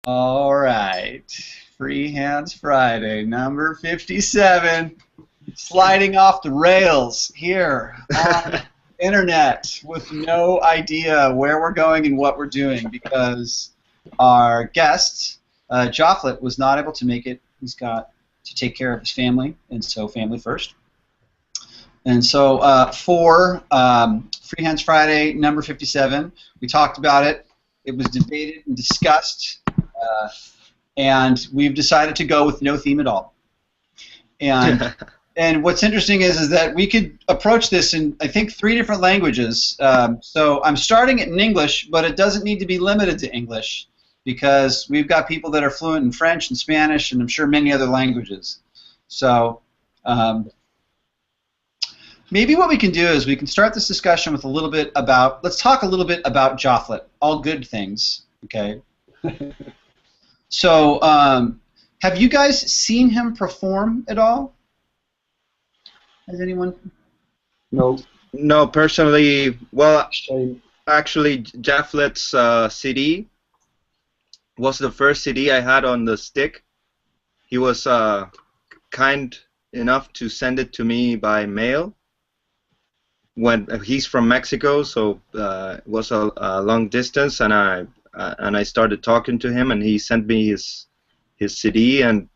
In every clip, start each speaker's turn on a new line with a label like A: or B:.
A: All right. Free Hands Friday, number 57, sliding off the rails here on internet with no idea where we're going and what we're doing because our guest, Jofflet, was not able to make it. He's got to take care of his family, and so family first. And so for Free Hands Friday, number 57, we talked about it. It was debated and discussed. And we've decided to go with no theme at all. And and what's interesting is that we could approach this in, I think, 3 different languages. So I'm starting it in English, but it doesn't need to be limited to English because we've got people that are fluent in French and Spanish and I'm sure many other languages. So maybe what we can do is we can start this discussion with a little bit about, let's talk a little bit about Jofflet, all good things, okay? So, have you guys seen him perform at all? Has anyone?
B: No.
C: No, personally, well,
B: Shame.
C: actually, Jafflet's CD was the first CD I had on the stick. He was kind enough to send it to me by mail. When he's from Mexico, so it was a long distance, and I started talking to him, and he sent me his CD, and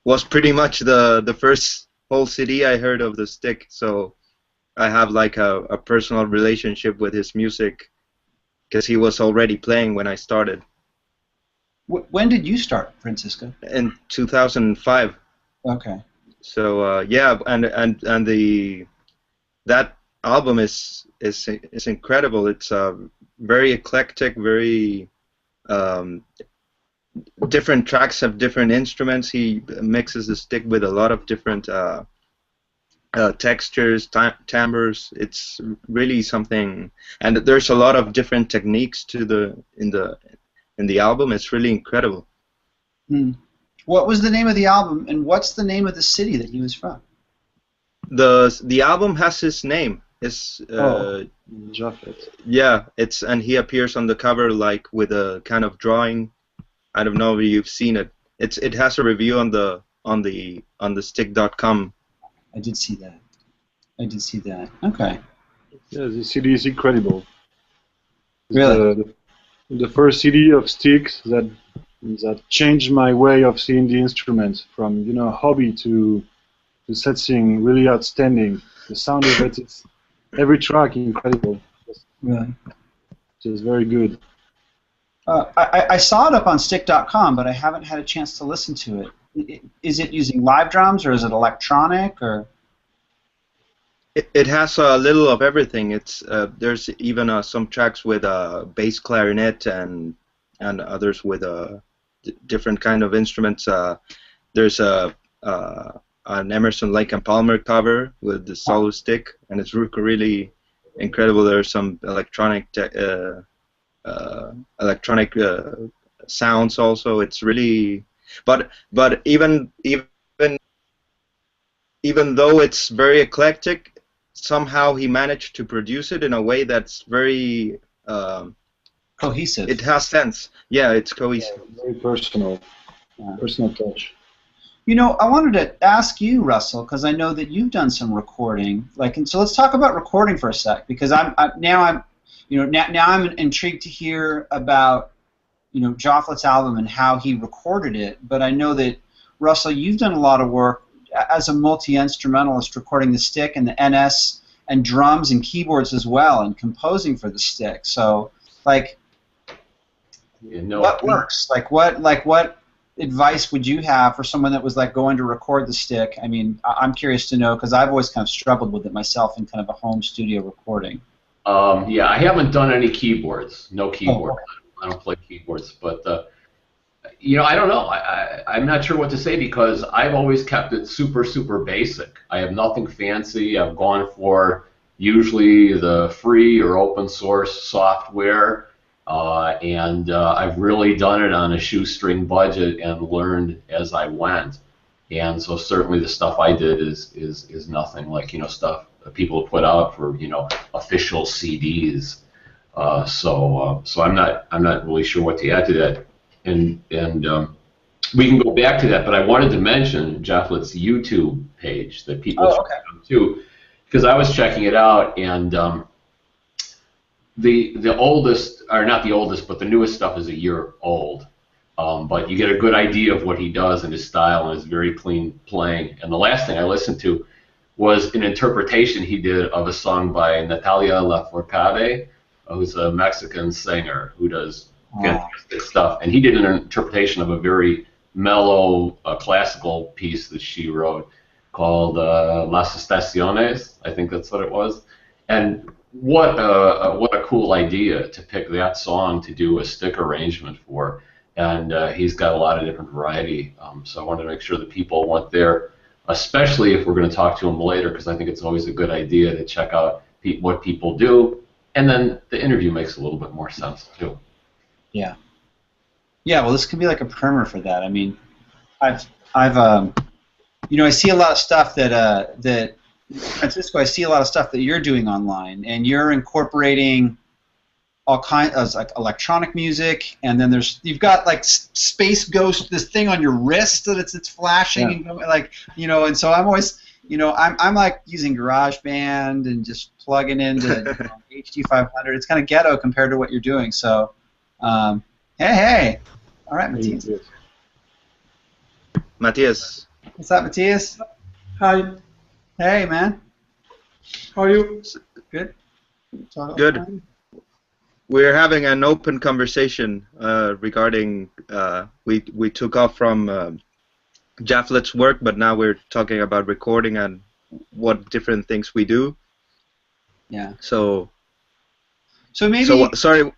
C: was pretty much the first whole CD I heard of the stick. So I have like a personal relationship with his music because he was already playing when I started.
A: When did you start, Francisco?
C: In 2005.
A: Okay.
C: So yeah, and that album is incredible. It's very eclectic, very different tracks have different instruments. He mixes the stick with a lot of different textures, timbres. It's really something, and there's a lot of different techniques to in the album. It's really incredible.
A: Hmm. What was the name of the album, and what's the name of the city that he was from?
C: The album has his name. It's
B: Jafflet.
C: yeah, and he appears on the cover like with a kind of drawing. I don't know if you've seen it. It has a review on the stick.com.
A: I did see that. Okay.
B: Yeah, the CD is incredible. It's
A: Really?
B: the first CD of Styx that changed my way of seeing the instrument from hobby to something really outstanding. The sound of it is every track incredible.
A: Really?
B: Just very good.
A: I saw it up on stick.com, but I haven't had a chance to listen to it. Is it using live drums, or is it electronic, or?
C: It has a little of everything. It's there's even some tracks with bass clarinet and others with different kind of instruments. There's an Emerson, Lake and Palmer cover with the solo stick, and it's really incredible. There's some electronic sounds also. It's really, but even though it's very eclectic, somehow he managed to produce it in a way that's very
A: Cohesive.
C: It has sense. Yeah, it's cohesive.
B: Yeah, very personal. Personal touch.
A: I wanted to ask you, Russell, because I know that you've done some recording. And so let's talk about recording for a sec, because I'm intrigued to hear about Jofflet's album and how he recorded it. But I know that, Russell, you've done a lot of work as a multi-instrumentalist, recording the stick and the NS and drums and keyboards as well, and composing for the stick. So, what works? What advice would you have for someone that was going to record the stick? I mean, I'm curious to know, because I've always kind of struggled with it myself in kind of a home studio recording.
D: Yeah, I haven't done any keyboards. No keyboard.
A: Oh, okay.
D: I don't play keyboards, but I don't know. I'm not sure what to say, because I've always kept it super, super basic. I have nothing fancy. I've gone for usually the free or open source software. And I've really done it on a shoestring budget and learned as I went. And so certainly the stuff I did is nothing like stuff that people put out for official CDs. So I'm not really sure what to add to that. and we can go back to that. But I wanted to mention Jefflet's YouTube page that people should come to, because I was checking it out, and the oldest, or not the oldest, but the newest stuff is a year old. But you get a good idea of what he does and his style and his very clean playing. And the last thing I listened to was an interpretation he did of a song by Natalia Lafourcade, who's a Mexican singer who does fantastic stuff. And he did an interpretation of a very mellow classical piece that she wrote called Las Estaciones. I think that's what it was. And what a cool idea to pick that song to do a stick arrangement for. And he's got a lot of different variety. So I wanted to make sure that people went there, especially if we're going to talk to him later, because I think it's always a good idea to check out what people do. And then the interview makes a little bit more sense, too.
A: Yeah. Yeah, well, this could be like a primer for that. I mean, I've you know, I see a lot of stuff that Francisco, I see a lot of stuff that you're doing online, and you're incorporating all kinds of like electronic music, and then you've got like Space Ghost, this thing on your wrist that it's flashing, and like, you know, and so I'm always, you know, I'm like using GarageBand and just plugging into HD500. It's kind of ghetto compared to what you're doing. So, hey, all right, Matthias.
C: Matthias.
A: What's up, Matthias?
E: Hi,
A: Hey, man.
E: how are you?
A: Good.
C: Good. We're having an open conversation regarding we took off from Jaflet's work, but now we're talking about recording and what different things we do.
A: Yeah.
C: So
A: maybe.
C: So sorry.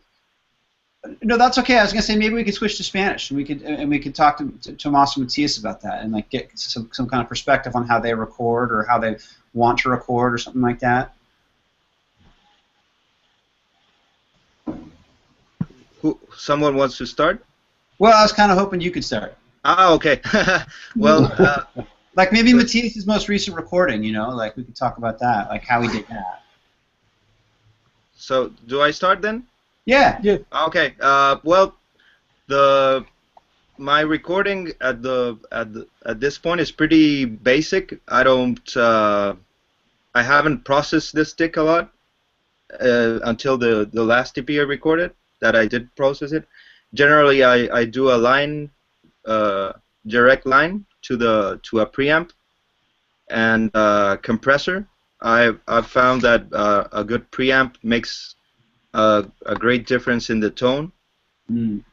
A: No, that's okay. I was gonna say maybe we could switch to Spanish, and we could talk to Tomas and Matthias about that, and like get some kind of perspective on how they record or how they want to record or something like that.
C: Someone wants to start?
A: Well, I was kind of hoping you could start.
C: Ah, okay. Well,
A: like maybe Matthias' most recent recording, you know, like we could talk about that, like how he did that.
C: So do I start then?
A: Yeah.
E: Yeah.
C: Okay. Well, my recording at this point is pretty basic. I haven't processed this stick a lot until the last EP I recorded that I did process it. Generally, I do a line, direct line to a preamp and compressor. I've found that a good preamp makes a great difference in the tone.
A: Mm.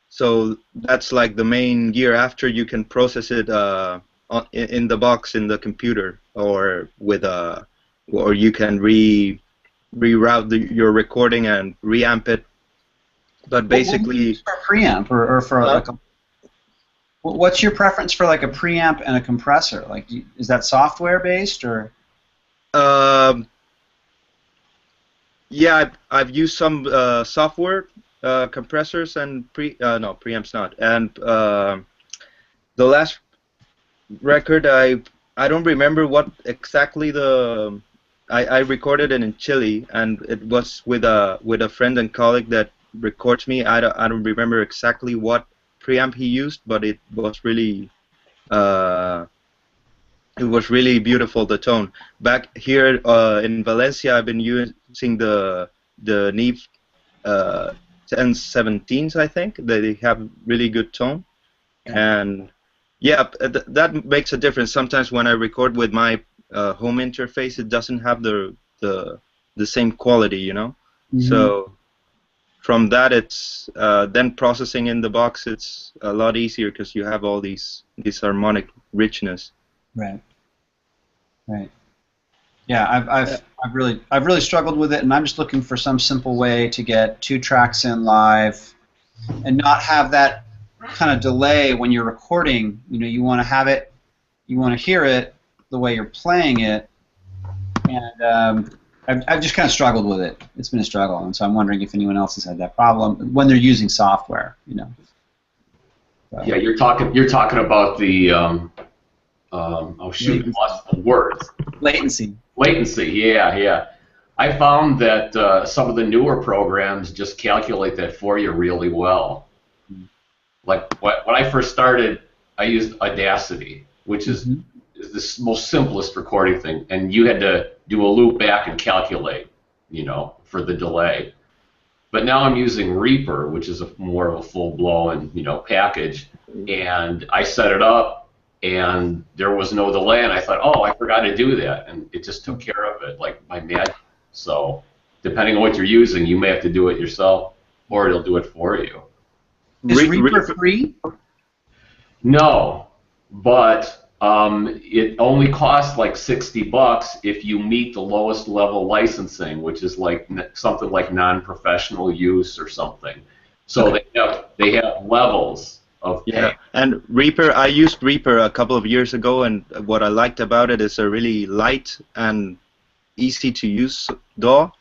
C: So that's like the main gear. After you can process it in the box in the computer, or or you can reroute your recording and reamp it. But basically,
A: for a preamp or for like a, what's your preference for like a preamp and a compressor? Like, is that software based or?
C: Yeah, I've used some software compressors and preamps not. And the last record, I don't remember what exactly I recorded it in Chile, and it was with a friend and colleague that records me. I don't remember exactly what preamp he used, but it was really beautiful, the tone. Back here in Valencia, I've been using the Neve 1017s, I think. They have really good tone, and yeah, that makes a difference. Sometimes when I record with my home interface, it doesn't have the same quality, you know. Mm-hmm. So from that, it's then processing in the box. It's a lot easier because you have all these harmonic richness.
A: Right. Right. Yeah, I've really struggled with it, and I'm just looking for some simple way to get 2 tracks in live, and not have that kind of delay when you're recording. You know, you want to have it, you want to hear it the way you're playing it, and I've just kind of struggled with it. It's been a struggle, and so I'm wondering if anyone else has had that problem when they're using software. You know. So.
D: Yeah, you're talking about the lost the words.
A: Latency.
D: Latency, yeah. I found that some of the newer programs just calculate that for you really well. like when I first started, I used Audacity, which is the most simplest recording thing, and you had to do a loop back and calculate, you know, for the delay. But now I'm using Reaper, which is more of a full-blown, you know, package, and I set it up, and there was no delay, and I thought, oh, I forgot to do that, and it just took care of it, like by magic. So, depending on what you're using, you may have to do it yourself, or it'll do it for you.
A: Is Reaper free?
D: No, but it only costs like $60 if you meet the lowest level licensing, which is like something like non-professional use or something. So they have levels of pay.
C: Yeah, and Reaper, I used Reaper a couple of years ago, and what I liked about it is a really light and easy to use DAW.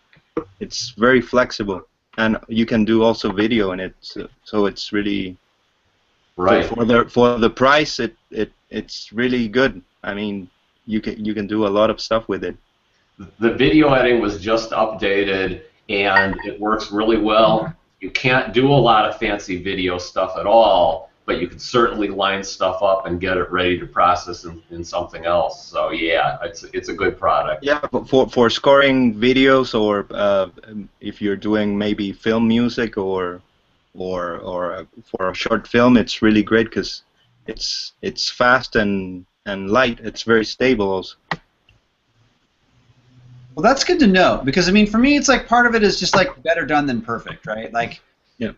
C: It's very flexible, and you can do also video in it. So it's really
D: right
C: for the price. It's really good. I mean, you can do a lot of stuff with it.
D: The video editing was just updated, and it works really well. You can't do a lot of fancy video stuff at all, but you can certainly line stuff up and get it ready to process in something else. So yeah, it's a good product.
C: Yeah, but for scoring videos, or if you're doing maybe film music or for a short film, it's really great because it's fast and light. It's very stable also.
A: Well, that's good to know, because I mean, for me, it's like part of it is just like better done than perfect, right? Like,
C: yeah,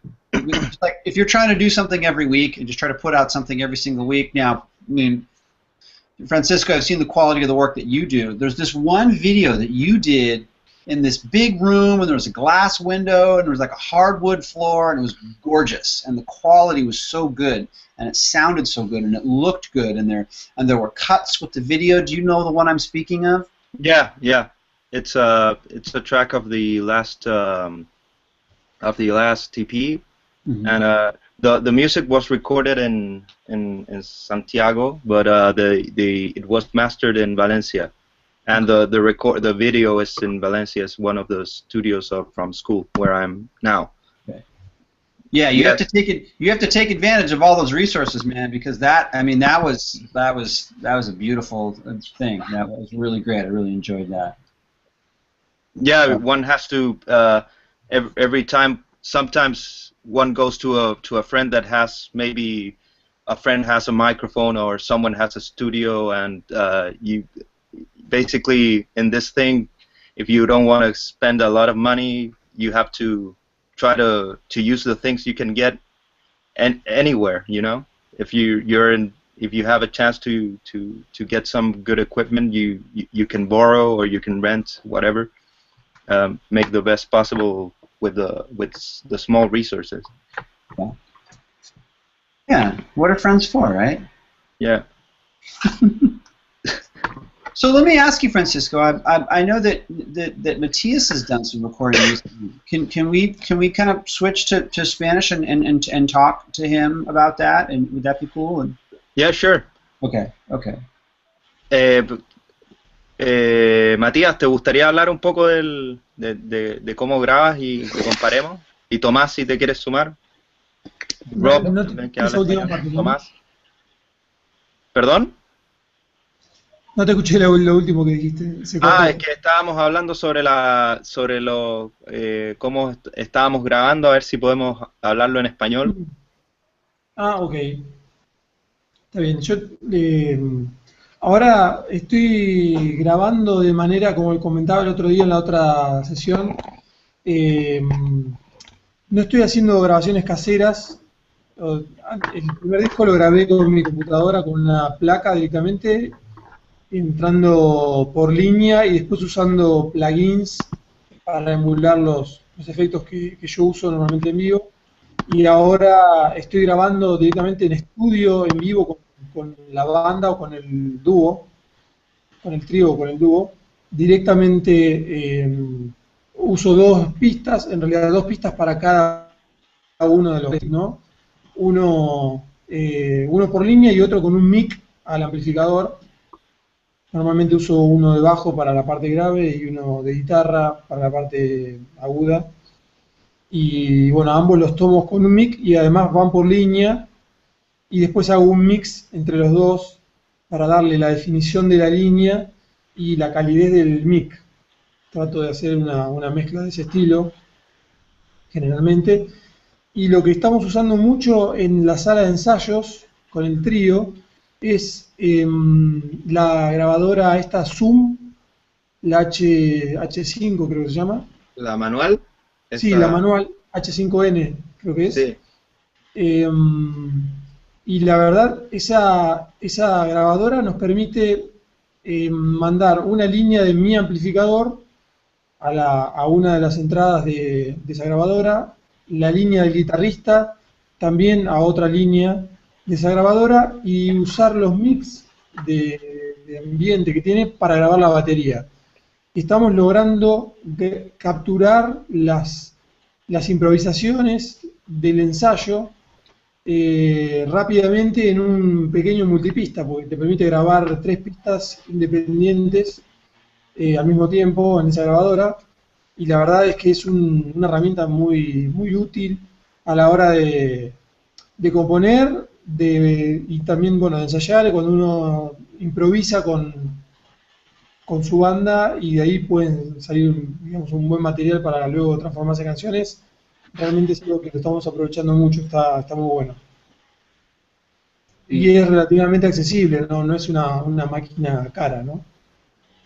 A: like if you're trying to do something every week and just try to put out something every single week. Now, I mean, Francisco, I've seen the quality of the work that you do. There's this one video that you did in this big room, and there was a glass window, and there was like a hardwood floor, and it was gorgeous, and the quality was so good, and it sounded so good, and it looked good, and there were cuts with the video. Do you know the one I'm speaking of?
C: Yeah. It's a track of the last TP, and the music was recorded in Santiago, but it was mastered in Valencia, and the video is in Valencia. It's one of the studios from school where I'm now.
A: Okay. Yeah, you have to take advantage of all those resources, man, because that was a beautiful thing. That was really great. I really enjoyed that.
C: Yeah, one has to every time. Sometimes one goes to a friend that has, maybe a friend has a microphone or someone has a studio, and you basically, in this thing, if you don't want to spend a lot of money, you have to try to use the things you can get anywhere. You know, if you have a chance to get some good equipment, you can borrow or you can rent, whatever. Make the best possible with the small resources.
A: Yeah, what are friends for, right?
C: Yeah.
A: So let me ask you, Francisco. I know that Matthias has done some recording recently. Can we kind of switch to Spanish and talk to him about that? And would that be cool? And
C: yeah, sure.
A: Okay.
C: Matías, ¿te gustaría hablar un poco de cómo grabas y que comparemos? Y Tomás, si te quieres sumar. Rob, también, que habla español. Tomás. ¿Perdón?
E: No te escuché lo último que dijiste.
C: Es que estábamos hablando sobre cómo estábamos grabando, a ver si podemos hablarlo en español.
E: Ok. Está bien. Yo ahora estoy grabando de manera, como comentaba el otro día en la otra sesión, no estoy haciendo grabaciones caseras. El primer disco lo grabé con mi computadora, con una placa directamente, entrando por línea y después usando plugins para emular los efectos que yo uso normalmente en vivo. Y ahora estoy grabando directamente en estudio, en vivo, con la banda o con el dúo, con el trío o con el dúo. Directamente uso dos pistas, en realidad dos pistas para cada uno de los, ¿no? Uno por línea y otro con un mic al amplificador. Normalmente uso uno de bajo para la parte grave y uno de guitarra para la parte aguda. Y bueno, ambos los tomo con un mic y además van por línea y después hago un mix entre los dos para darle la definición de la línea y la calidez del mic. Trato de hacer una mezcla de ese estilo, generalmente. Y lo que estamos usando mucho en la sala de ensayos con el trío es la grabadora esta Zoom, la H5 creo que se llama.
C: ¿La manual?
E: Sí, la manual H5N creo que es.
C: Sí.
E: Y la verdad, esa grabadora nos permite mandar una línea de mi amplificador a una de las entradas de esa grabadora, la línea del guitarrista también a otra línea de esa grabadora y usar los mix de ambiente que tiene para grabar la batería. Estamos logrando capturar las improvisaciones del ensayo rápidamente en un pequeño multipista, porque te permite grabar 3 pistas independientes al mismo tiempo en esa grabadora, y la verdad es que es una herramienta muy, muy útil a la hora de componer y también, bueno, de ensayar cuando uno improvisa con su banda, y de ahí pueden salir, digamos, un buen material para luego transformarse en canciones. Realmente es algo que lo estamos aprovechando mucho, está muy bueno. Y es relativamente accesible, no es una máquina cara, ¿no?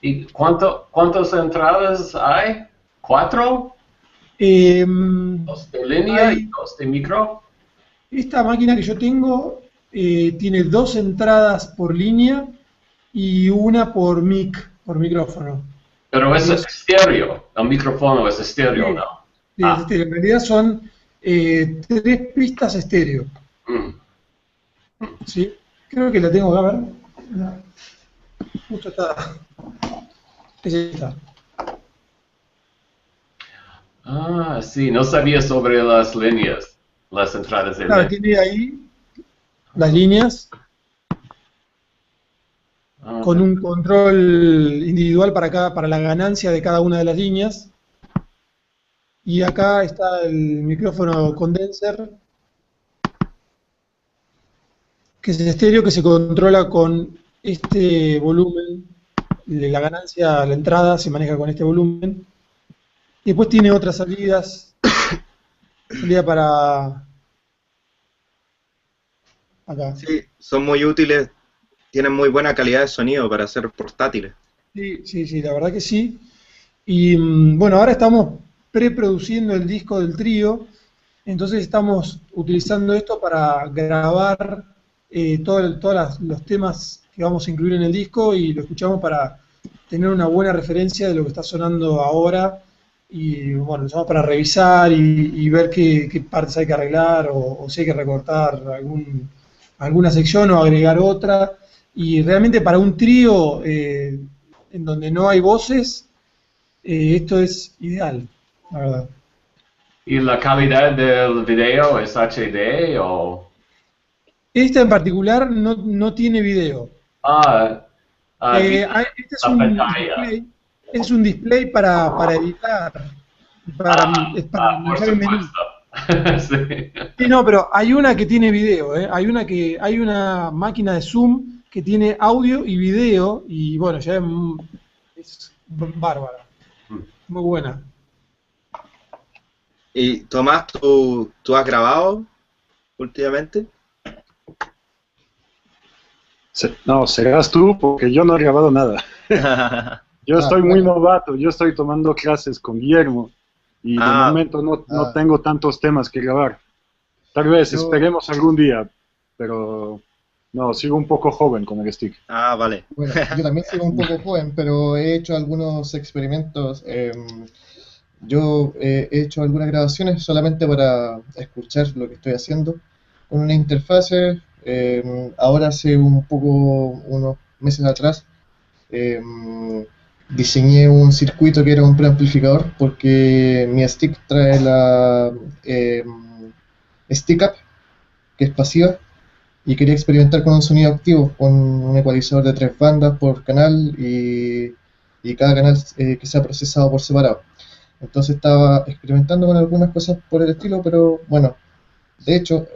D: ¿Y cuántas entradas hay? ¿4? 2 de línea y 2 de micro.
E: Esta máquina que yo tengo tiene 2 entradas por línea y una por micrófono.
D: Pero es estéreo, el micrófono es estéreo, ¿no?
E: Sí, es estéreo. En realidad son 3 pistas estéreo. Sí, creo que la tengo acá, a ver. Justo está. Está.
D: Ah, sí, no sabía sobre las líneas, las entradas de
E: Claro,
D: línea.
E: tiene ahí las líneas con un control individual para la ganancia de cada una de las líneas. Y acá está el micrófono condenser, que es el estéreo, que se controla con este volumen. La ganancia, la entrada se maneja con este volumen. Y después tiene otras salidas. Salida para acá.
C: Sí, son muy útiles, tienen muy buena calidad de sonido para ser portátiles.
E: Sí, la verdad que sí. Y bueno, ahora estamos preproduciendo el disco del trío, entonces estamos utilizando esto para grabar todos los temas que vamos a incluir en el disco, y lo escuchamos para tener una buena referencia de lo que está sonando ahora, y bueno, lo usamos para revisar y ver qué partes hay que arreglar, o si hay que recortar alguna sección o agregar otra. Y realmente para un trío en donde no hay voces, esto es ideal, la verdad.
D: ¿Y la calidad del video es HD o...?
E: Esta en particular no tiene video. Este es un display para editar, para manejar el menú.
D: Sí.
E: Sí, no, pero hay una que tiene video, hay una máquina de Zoom que tiene audio y video, y bueno, ya es bárbara, muy buena.
C: ¿Y Tomás, tú has grabado últimamente?
B: No, serás tú, porque yo no he grabado nada. Yo estoy muy novato, yo estoy tomando clases con Guillermo y de momento no tengo tantos temas que grabar. Tal vez, esperemos algún día, pero no, sigo un poco joven con el stick.
C: Ah, vale.
F: Bueno, yo también sigo un poco joven, pero he hecho algunos experimentos. Yo he hecho algunas grabaciones solamente para escuchar lo que estoy haciendo con una interfase. Ahora hace unos meses atrás, diseñé un circuito que era un preamplificador, porque mi stick trae la stick up, que es pasiva, y quería experimentar con un sonido activo, con un ecualizador de 3 bandas por canal, y cada canal que sea procesado por separado. Entonces estaba experimentando con algunas cosas por el estilo, pero bueno, De hecho,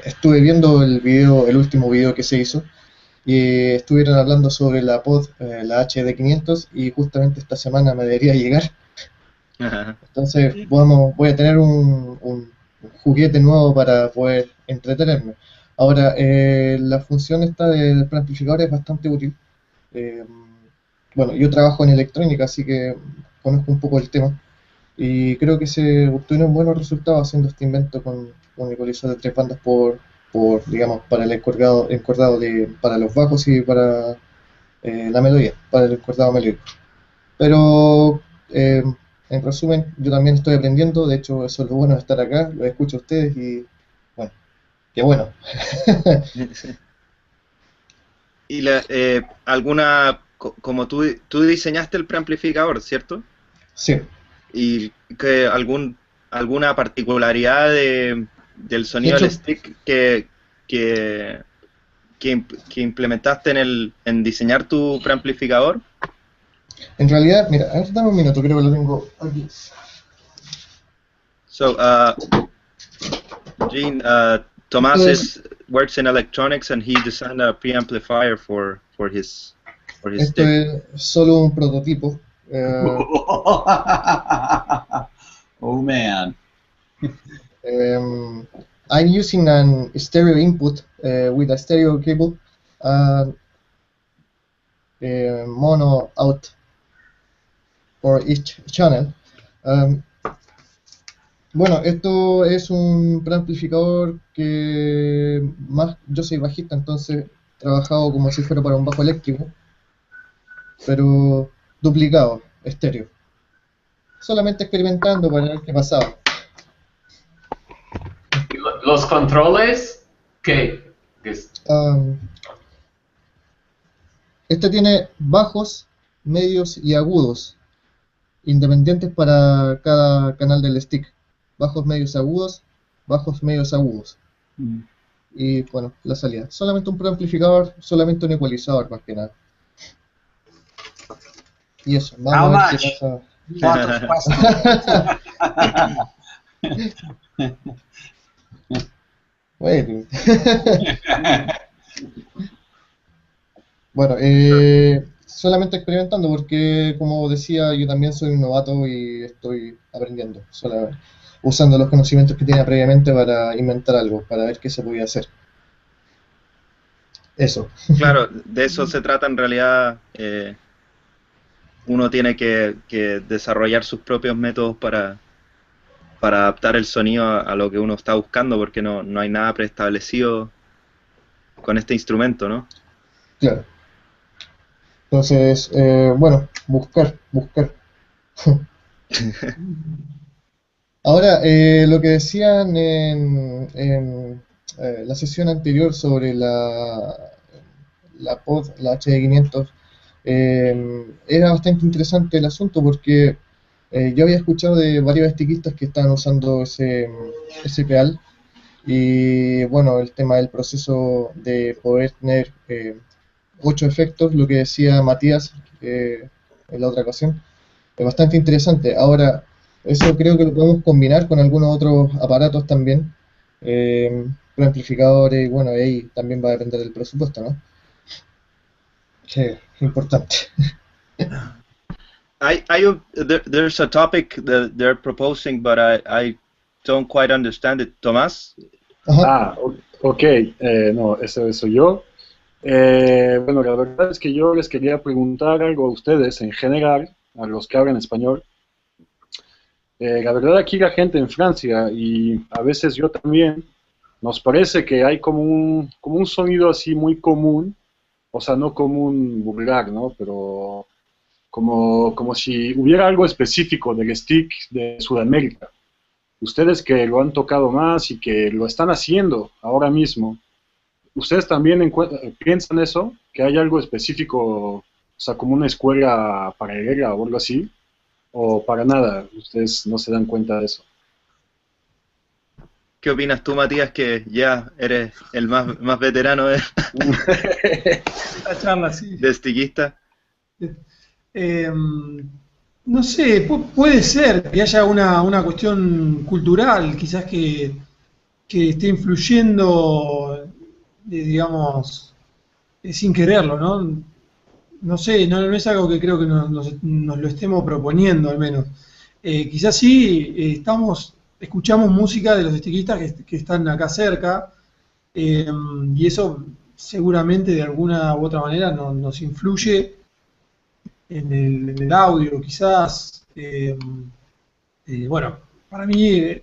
F: estuve viendo el video, el último video que se hizo, y estuvieron hablando sobre la pod, la HD500, y justamente esta semana me debería llegar. Entonces voy a tener un juguete nuevo para poder entretenerme. Ahora, la función esta del preamplificador es bastante útil. Eh, bueno, yo trabajo en electrónica, así que conozco un poco el tema. Y creo que se obtuvieron buenos resultados haciendo este invento con un ecualizador de 3 bandas digamos, para el encordado para los bajos y para la melodía, para el encordado melódico. Pero, en resumen, yo también estoy aprendiendo, de hecho, eso es lo bueno de estar acá, lo escucho a ustedes y, bueno, qué bueno.
C: Y como tú diseñaste el preamplificador, ¿cierto?
F: Sí.
C: ¿Y alguna particularidad del sonido
F: De
C: del
F: hecho,
C: stick que implementaste en diseñar tu preamplificador?
F: en realidad, mira, a ver, dame un minuto, creo que lo tengo aquí.
C: So, Gene, Tomás works in electronics and he designed a preamplifier for his
F: Esto
C: stick.
F: es solo un prototipo.
A: Oh man.
F: I'm using an stereo input with a stereo cable and mono out for each channel. Bueno, esto es un preamplificador que yo soy bajista, entonces he trabajado como si fuera para un bajo eléctrico, pero duplicado, estéreo. Solamente experimentando para ver qué pasaba.
D: Los controles, ¿qué?
F: Este tiene bajos, medios y agudos, independientes para cada canal del stick. Bajos, medios, agudos, bajos, medios, agudos. Y bueno, la salida. Solamente un preamplificador, solamente un ecualizador más que nada. Y eso, vamos a ver qué pasa.
A: ¿Cuántos
F: Bueno, bueno, solamente experimentando porque, como decía, yo también soy un novato y estoy aprendiendo, usando los conocimientos que tenía previamente para inventar algo, para ver qué se podía hacer. Eso.
C: Claro, de eso se trata en realidad. Uno tiene que desarrollar sus propios métodos para adaptar el sonido a lo que uno está buscando, porque no hay nada preestablecido con este instrumento, ¿no?
F: Claro. Entonces, bueno, buscar. Ahora, lo que decían en la sesión anterior sobre la pod, la HD500, era bastante interesante el asunto porque yo había escuchado de varios estiquistas que estaban usando ese pedal y bueno, el tema del proceso de poder tener 8 efectos, lo que decía Matías en la otra ocasión, es bastante interesante. Ahora, eso creo que lo podemos combinar con algunos otros aparatos también, preamplificadores, y bueno, ahí también va a depender del presupuesto, ¿no? Sí, es importante.
C: There's a topic that they're proposing, but I don't quite understand it. Tomás?
F: Ajá.
B: Ok, no, eso soy yo. Bueno, la verdad es que yo les quería preguntar algo a ustedes en general, a los que hablan español. La verdad aquí la gente en Francia, y a veces yo también, nos parece que hay como un sonido así muy común, o sea, no común vulgar, ¿no? Pero como si hubiera algo específico del stick de Sudamérica. Ustedes que lo han tocado más y que lo están haciendo ahora mismo, ¿ustedes también piensan eso? ¿Que hay algo específico, o sea, como una escuela paralela o algo así? ¿O para nada? ¿Ustedes no se dan cuenta de eso?
C: ¿Qué opinas tú, Matías, que ya eres el más veterano de
E: La charla, sí.
C: stickista?
E: No sé, puede ser que haya una cuestión cultural, quizás que esté influyendo, digamos, sin quererlo, ¿no? No sé, no es algo que creo que nos lo estemos proponiendo, al menos. Quizás sí, escuchamos música de los estiquistas que están acá cerca, eh, y eso seguramente de alguna u otra manera nos influye en el audio, quizás. Bueno, para mí,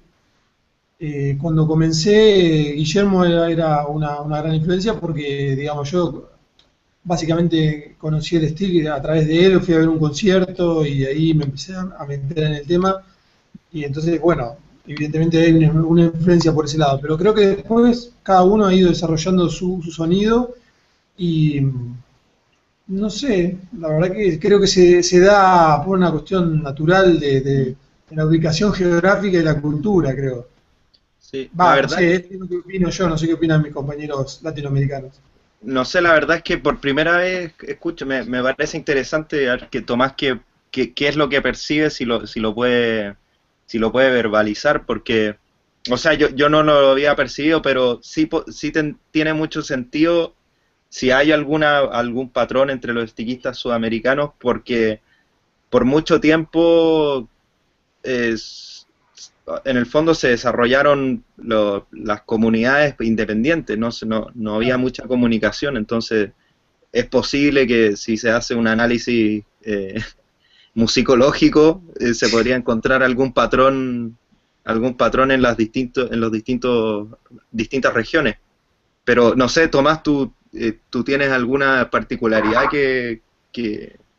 E: cuando comencé, Guillermo era una gran influencia porque, digamos, yo básicamente conocí el stick a través de él, fui a ver un concierto y ahí me empecé a meter en el tema. Y entonces, bueno, evidentemente hay una influencia por ese lado, pero creo que después cada uno ha ido desarrollando su sonido y no sé, la verdad que creo que se da por una cuestión natural de la ubicación geográfica y la cultura, creo.
C: Sí, la
E: Va, no
C: verdad,
E: sé, es lo que opino yo, no sé qué opinan mis compañeros latinoamericanos.
C: no sé, la verdad es que por primera vez escucho, me parece interesante a ver que Tomás qué es lo que percibe si lo puede verbalizar, porque, o sea, yo no lo había percibido, pero sí, sí tiene mucho sentido si hay algún patrón entre los estiquistas sudamericanos, porque por mucho tiempo es- en el fondo se desarrollaron las comunidades independientes, no había mucha comunicación, entonces es posible que si se hace un análisis musicológico se podría encontrar algún patrón en los distintas regiones. Pero no sé, Tomás, tú tienes alguna particularidad que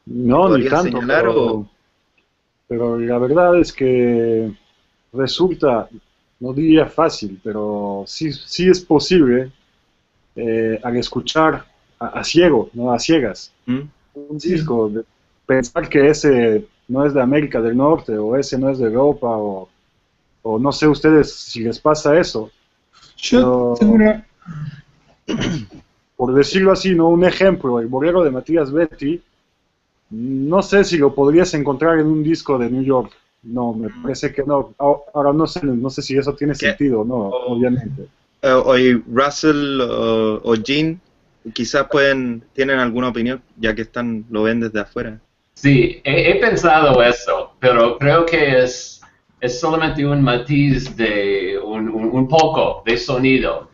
B: No, ni
C: podrías
B: tanto,
C: señalar o
B: pero la verdad es que resulta, no diría fácil, pero sí es posible al escuchar a ciego, no a ciegas,
C: ¿Mm?
B: un
E: Sí.
B: disco, pensar que ese no es de América del Norte o ese no es de Europa o no sé ustedes si les pasa eso,
E: Yo tengo
B: pero
E: una...
B: por decirlo así, ¿no? Un ejemplo, el bolero de Matías Betti, no sé si lo podrías encontrar en un disco de New York. No, me parece que no. Ahora no sé si eso tiene
C: ¿Qué?
B: sentido, no,
C: O,
B: obviamente.
C: y Russell o Jean quizás tienen alguna opinión, ya que lo ven desde afuera.
D: Sí, he pensado eso, pero creo que es solamente un matiz de un poco de sonido.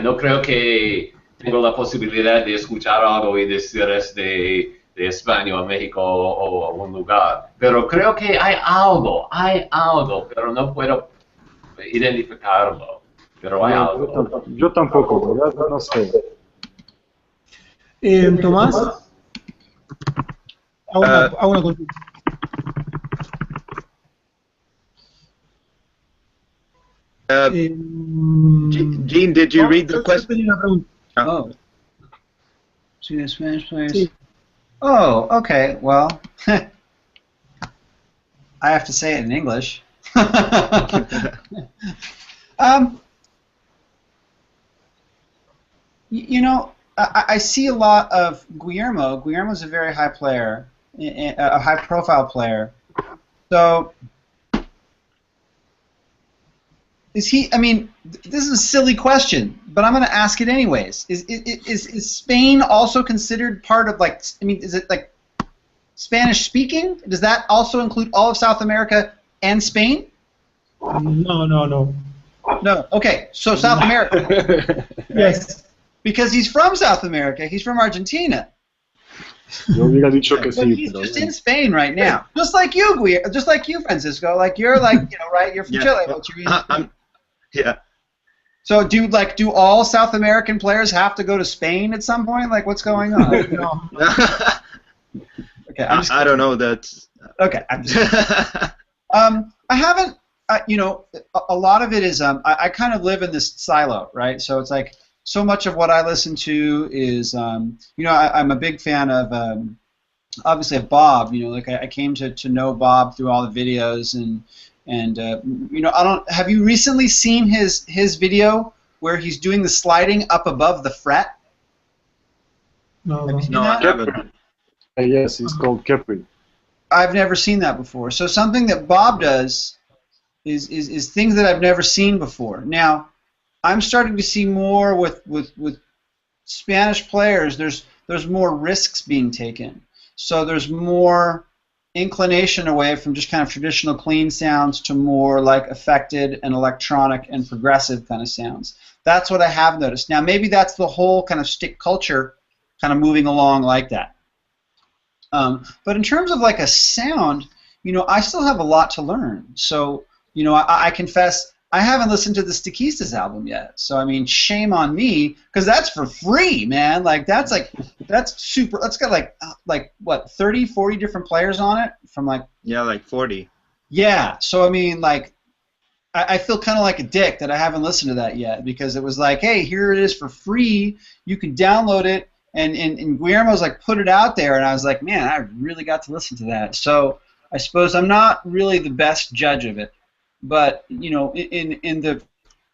D: No creo que tengo la posibilidad de escuchar algo y decir es de España o México o un lugar. Pero creo que hay algo, pero no puedo identificarlo. Pero hay
B: No,
D: algo.
B: yo tampoco, ¿verdad? No sé.
E: Tomás,
C: Uh,
E: hago una consulta.
C: uh,
E: Eh,
C: Jean, did you read the
E: yo
C: question?
E: tenía una pregunta.
A: Oh, see the Spanish players.
E: Sí.
A: Oh, okay. Well, I have to say it in English. um, you know, I see a lot of Guillermo. Guillermo's a very high player, a high-profile player. So, is he? I mean, this is a silly question, but I'm going to ask it anyways. Is Spain also considered part of, like? I mean, is it like Spanish speaking? Does that also include all of South America and Spain?
E: No.
A: No. Okay, so South America.
E: Yes.
A: Because he's from South America. He's from Argentina.
B: Yo hubiera dicho que
A: But
B: sí,
A: he's
B: pero
A: just
B: bueno.
A: in Spain right now. Just like you, just like you, Francisco. Like you're like, right? You're from Chile, but you're in Spain.
C: Yeah.
A: So do all South American players have to go to Spain at some point? Like what's going on?
E: No.
A: Okay, I'm just
C: I don't know. That's.
A: okay. I'm just I haven't, a lot of it is, I kind of live in this silo, right? So it's like, so much of what I listen to is, I'm a big fan of, obviously of Bob, like I came to know Bob through all the videos and have you recently seen his video where he's doing the sliding up above the fret?
E: No.
A: Have you seen
C: No, I
A: that?
C: haven't.
B: Yes, it's called Kepri.
A: I've never seen that before. So something that Bob does is things that I've never seen before. Now, I'm starting to see more with Spanish players. There's more risks being taken. So there's more inclination away from just kind of traditional clean sounds to more like affected and electronic and progressive kind of sounds. That's what I have noticed. Now, maybe that's the whole kind of stick culture kind of moving along like that. But in terms of like a sound, I still have a lot to learn. So, I confess I haven't listened to the Stickistas album yet. So, I mean, shame on me, because that's for free, man. Like, that's super. That's got like what, 30, 40 different players on it from like.
C: Yeah, like 40.
A: Yeah. So, I mean, like, I feel kind of like a dick that I haven't listened to that yet, because it was like, hey, here it is for free. You can download it. And Guillermo's like put it out there, and I was like, man, I really got to listen to that. So I suppose I'm not really the best judge of it, but in the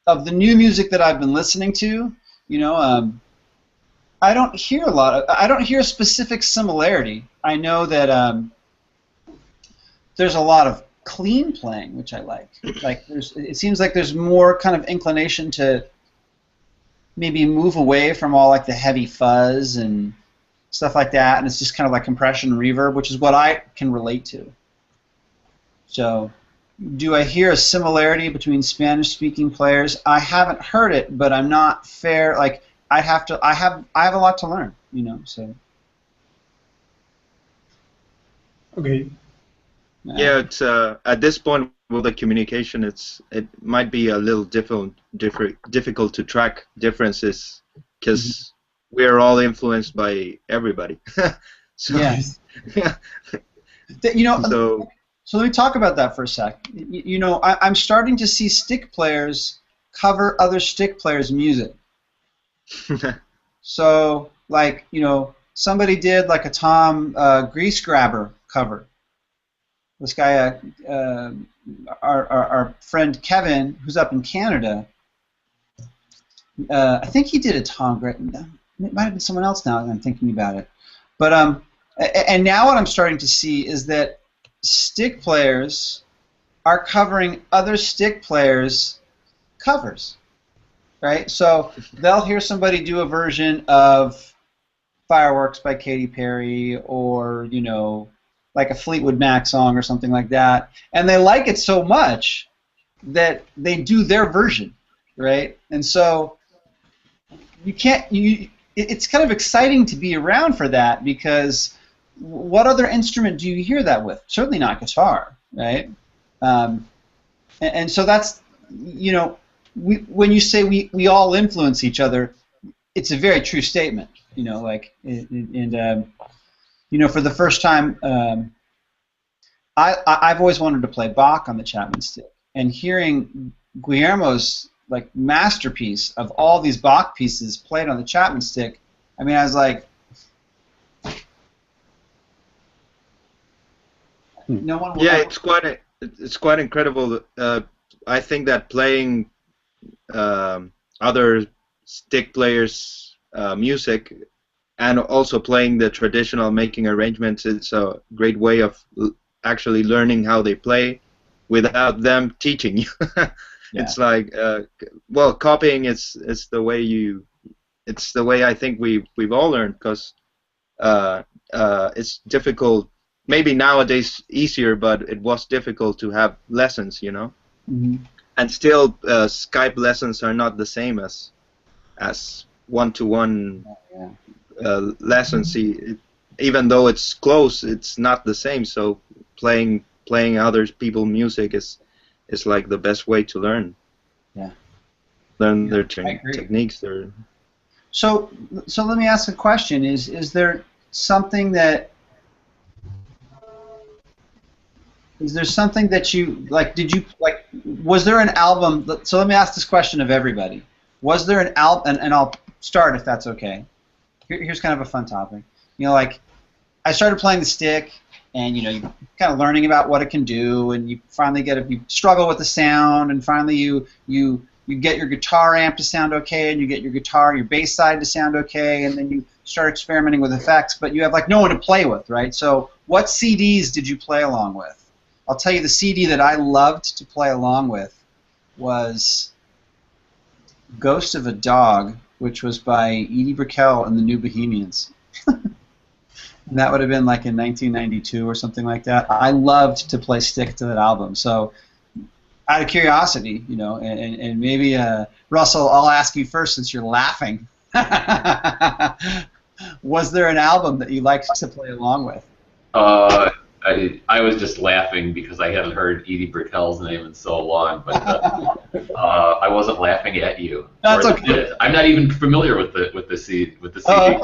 A: new music that I've been listening to, I don't hear I don't hear a specific similarity. I know that there's a lot of clean playing, which I like. Like it seems like there's more kind of inclination to maybe move away from all like the heavy fuzz and stuff like that, and it's just kind of like compression and reverb, which is what I can relate to. So, do I hear a similarity between Spanish-speaking players? I haven't heard it, but I'm not fair. Like I have a lot to learn, So.
E: Okay.
C: Yeah, it's at this point with the communication, it might be a little difficult to track differences, because we're all influenced by everybody. So,
A: yeah.
C: So
A: let me talk about that for a sec. I'm starting to see stick players cover other stick players' music. So, like, somebody did like a Tom Grease Grabber cover. This guy, our friend Kevin, who's up in Canada, I think he did a Tom Grease. It might have been someone else now that I'm thinking about it. But and now what I'm starting to see is that stick players are covering other stick players' covers, right? So they'll hear somebody do a version of Fireworks by Katy Perry, or like a Fleetwood Mac song or something like that, and they like it so much that they do their version, right? And so it's kind of exciting to be around for that, because what other instrument do you hear that with? Certainly not guitar, right? And so that's, when you say we all influence each other, it's a very true statement, for the first time, I've always wanted to play Bach on the Chapman stick, and hearing Guillermo's like masterpiece of all these Bach pieces played on the Chapman stick, I mean, I was like, no one will.
C: Yeah, it's quite incredible. I think that playing other stick players' music, and also playing the traditional making arrangements, it's a great way of actually learning how they play without them teaching you.
A: Yeah.
C: It's like, copying is the way it's the way I think we've all learned, because it's difficult. Maybe nowadays easier, but it was difficult to have lessons,
A: Mm-hmm.
C: And still, Skype lessons are not the same as one-to-one. Lessons, even though it's close, it's not the same. So playing other people's music is like the best way to learn.
A: Yeah.
C: Learn their techniques.
A: So let me ask a question: Is there something that you like? Did you like? Was there an album? So let me ask this question of everybody: Was there an album? And I'll start if that's okay. Here's kind of a fun topic. Like, I started playing the stick, and you're kind of learning about what it can do, and you finally you struggle with the sound, and finally you you get your guitar amp to sound okay, and you get your bass side to sound okay, and then you start experimenting with effects, but you have like no one to play with, right? So what CDs did you play along with? I'll tell you the CD that I loved to play along with was Ghost of a Dog, which was by Edie Brickell and the New Bohemians. And that would have been like in 1992 or something like that. I loved to play stick to that album. So out of curiosity, you know, and maybe, Russell, I'll ask you first since you're laughing. Was there an album that you liked to play along with?
D: I was just laughing because I hadn't heard Edie Brickell's name in so long, but I wasn't laughing at you.
A: That's okay.
D: I'm not even familiar with the CD.
A: Oh,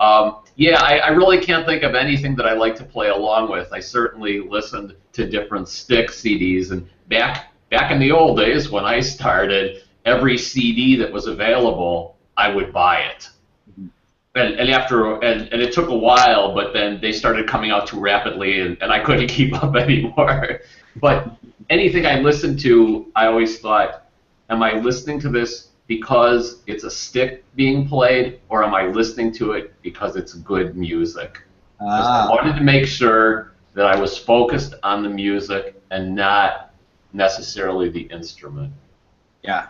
A: okay.
D: Yeah, I really can't think of anything that I like to play along with. I certainly listened to different stick CDs, and back in the old days when I started, every CD that was available, I would buy it. And it took a while, but then they started coming out too rapidly, and I couldn't keep up anymore. But anything I listened to, I always thought, am I listening to this because it's a stick being played, or am I listening to it because it's good music? I wanted to make sure that I was focused on the music and not necessarily the instrument.
A: Yeah.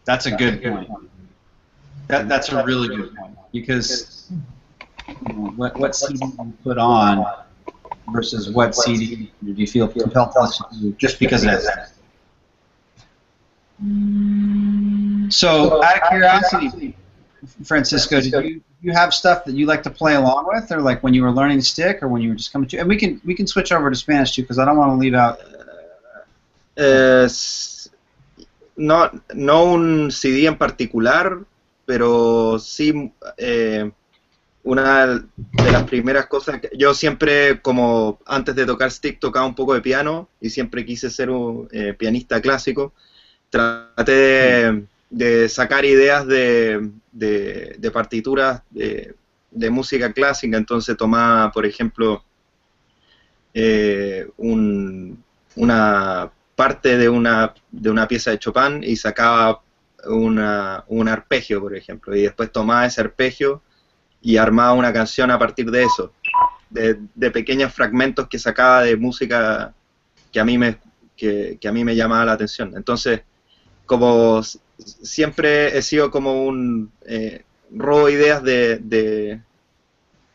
A: That's a good point. That's a really good point, because you know, what CD you put on versus what CD do you feel compelled to listen to just because it has that. So, out of curiosity, Francisco, did you have stuff that you like to play along with, or like when you were learning stick, or when you were just coming to? And we can switch over to Spanish too, because I don't want to leave out.
C: No un CD en particular, pero sí una de las primeras cosas que yo siempre, como antes de tocar stick, tocaba un poco de piano y siempre quise ser un pianista clásico. Traté de sacar ideas de partituras de música clásica, entonces tomaba, por ejemplo, una parte de una pieza de Chopin y sacaba un arpegio, por ejemplo, y después tomaba ese arpegio y armaba una canción a partir de eso, de pequeños fragmentos que sacaba de música que a mí me llamaba la atención. Entonces, como siempre he sido como un robo ideas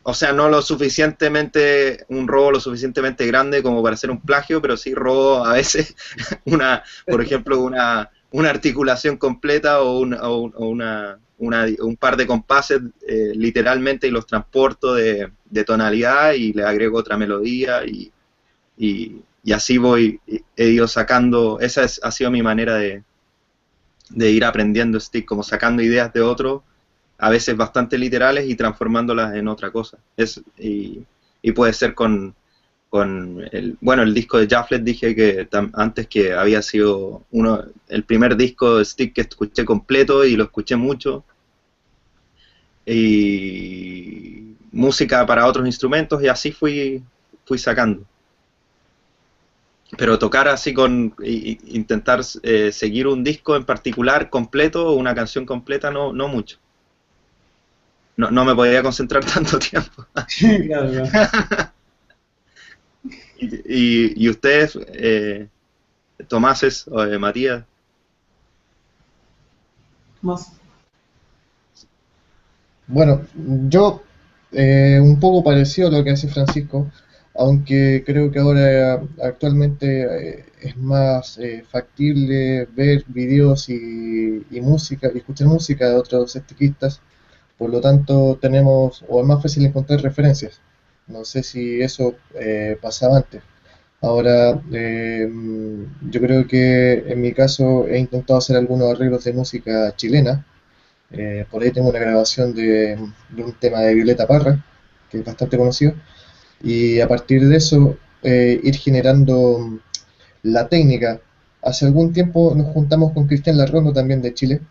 C: o sea, no lo suficientemente, un robo lo suficientemente grande como para hacer un plagio, pero sí robo a veces por ejemplo, una articulación completa o un par de compases literalmente, y los transporto de tonalidad y le agrego otra melodía y así he ido sacando. Esa ha sido mi manera de ir aprendiendo stick, como sacando ideas de otros, a veces bastante literales, y transformándolas en otra cosa. Y puede ser con el disco de Jafflet, dije que antes que había sido el primer disco de stick que escuché completo y lo escuché mucho, y música para otros instrumentos, y así fui sacando. Pero tocar así intentar seguir un disco en particular completo, una canción completa, no mucho. No me podía concentrar tanto tiempo.
E: Claro.
C: ¿Y ustedes, Tomases o Matías?
E: Más.
F: Bueno, yo un poco parecido a lo que hace Francisco, aunque creo que ahora actualmente es más factible ver videos y música, y escuchar música de otros estiquistas. Por lo tanto, tenemos, o es más fácil encontrar referencias. No sé si eso pasaba antes. Ahora, yo creo que en mi caso he intentado hacer algunos arreglos de música chilena. Por ahí tengo una grabación de un tema de Violeta Parra, que es bastante conocido. Y a partir de eso, ir generando la técnica. Hace algún tiempo nos juntamos con Cristian Larrondo, también de Chile.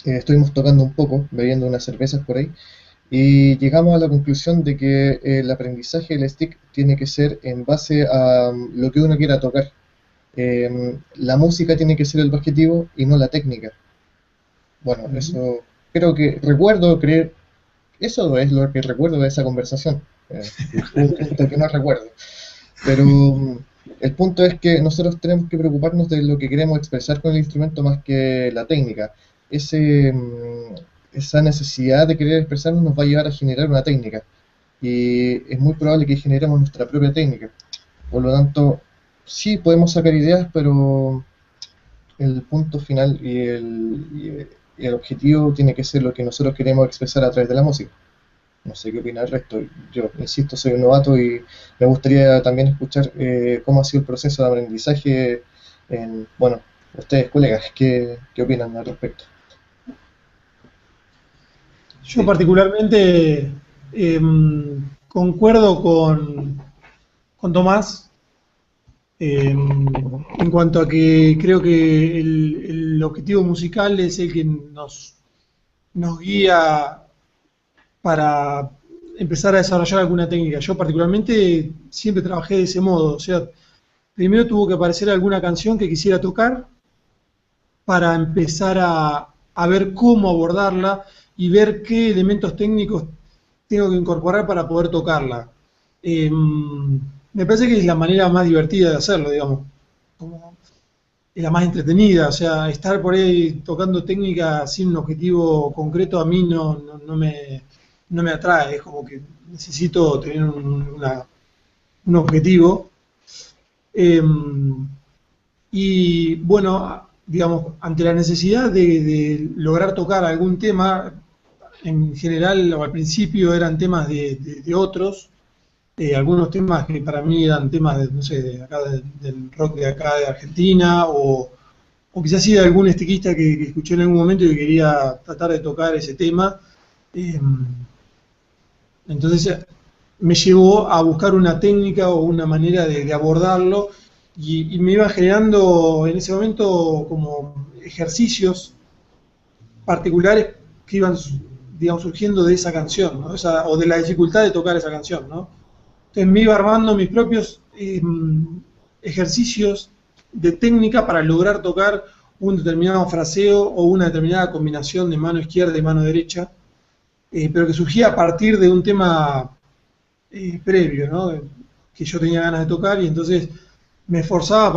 F: Estuvimos tocando un poco, bebiendo unas cervezas por ahí, y llegamos a la conclusión de que el aprendizaje del stick tiene que ser en base a lo que uno quiera tocar. la música tiene que ser el objetivo y no la técnica. Bueno, eso creo que recuerdo creer, eso es lo que recuerdo de esa conversación. Un punto que no recuerdo. Pero el punto es que nosotros tenemos que preocuparnos de lo que queremos expresar con el instrumento más que la técnica. Esa necesidad de querer expresarnos nos va a llevar a generar una técnica. Y es muy probable que generemos nuestra propia técnica. Por lo tanto, sí podemos sacar ideas, pero el punto final y el objetivo tiene que ser lo que nosotros queremos expresar a través de la música. No sé qué opina el resto. Yo, insisto, soy un novato y me gustaría también escuchar cómo ha sido el proceso de aprendizaje en, bueno, ustedes colegas, ¿qué opinan al respecto?
E: Yo particularmente concuerdo con Tomás en cuanto a que creo que el objetivo musical es el que nos guía para empezar a desarrollar alguna técnica. Yo particularmente siempre trabajé de ese modo, o sea, primero tuvo que aparecer alguna canción que quisiera tocar para empezar a ver cómo abordarla y ver qué elementos técnicos tengo que incorporar para poder tocarla. Me parece que es la manera más divertida de hacerlo, digamos, es la más entretenida, o sea, estar por ahí tocando técnica sin un objetivo concreto a mí no me atrae, es como que necesito tener un objetivo. Y bueno, digamos, ante la necesidad de lograr tocar algún tema, en general o al principio eran temas de otros, algunos temas que para mí eran temas de, no sé, de acá del rock de acá de Argentina, o quizás sí de algún estiquista que escuché en algún momento y que quería tratar de tocar ese tema. Entonces me llevó a buscar una técnica o una manera de abordarlo y me iba generando en ese momento como ejercicios particulares que iban, digamos, surgiendo de esa canción, ¿no? O de la dificultad de tocar esa canción, ¿no? Entonces me iba armando mis propios ejercicios de técnica para lograr tocar un determinado fraseo o una determinada combinación de mano izquierda y mano derecha, pero que surgía a partir de un tema previo, ¿no? Que yo tenía ganas de tocar y entonces me esforzaba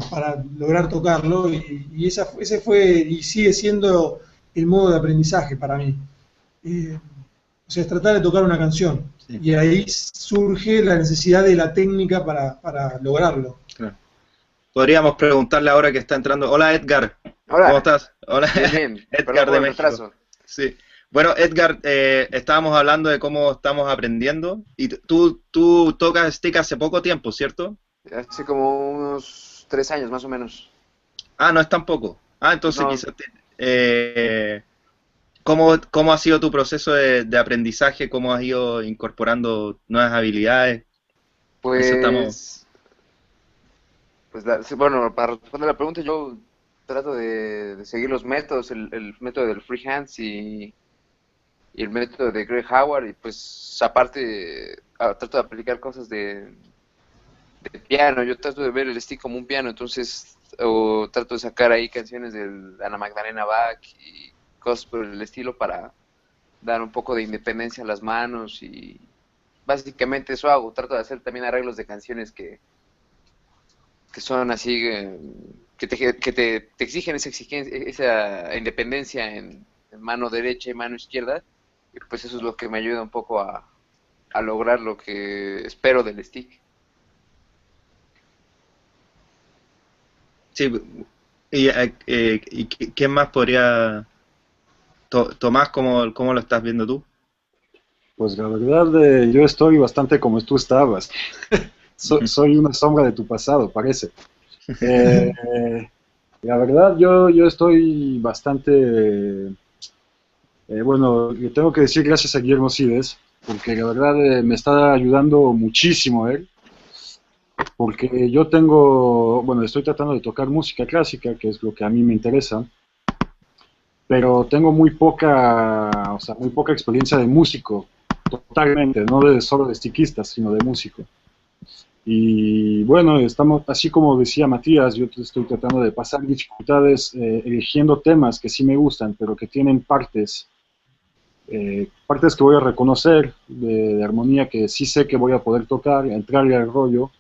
E: para lograr tocarlo y ese fue y sigue siendo el modo de aprendizaje para mí. O sea, es tratar de tocar una canción. Sí. Y ahí surge la necesidad de la técnica para lograrlo.
C: Claro. Podríamos preguntarle ahora que está entrando. Hola, Edgar.
G: Hola.
C: ¿Cómo estás? Hola.
G: Bien.
C: Edgar de México. Sí. Bueno, Edgar, estábamos hablando de cómo estamos aprendiendo. Y tú tocas stick hace poco tiempo, ¿cierto?
G: Hace como unos 3 años, más o menos.
C: Ah, no es tan poco. Ah, entonces
G: no.
C: quizás... ¿Cómo ha sido tu proceso de aprendizaje? ¿Cómo has ido incorporando nuevas habilidades?
G: Pues bueno, para responder la pregunta, yo trato de seguir los métodos, el método del freehands y el método de Greg Howard, y pues aparte trato de aplicar cosas de piano. Yo trato de ver el stick como un piano, entonces trato de sacar ahí canciones de Ana Magdalena Bach y cosas por el estilo para dar un poco de independencia a las manos, y básicamente eso hago. Trato de hacer también arreglos de canciones que son así, que te exigen esa independencia en mano derecha y mano izquierda, y pues eso es lo que me ayuda un poco a lograr lo que espero del stick.
C: Sí, y ¿quién más podría... Tomás, ¿cómo lo estás viendo tú?
B: Pues la verdad, yo estoy bastante como tú estabas. Soy una sombra de tu pasado, parece. La verdad, yo estoy bastante... bueno, le tengo que decir gracias a Guillermo Cides, porque la verdad me está ayudando muchísimo él. Porque yo estoy tratando de tocar música clásica, que es lo que a mí me interesa, pero tengo muy poca experiencia de músico, totalmente, no solo de stickista, sino de músico. Y bueno, estamos, así como decía Matías, yo estoy tratando de pasar dificultades eligiendo temas que sí me gustan, pero que tienen partes que voy a reconocer de armonía que sí sé que voy a poder tocar, entrarle al rollo,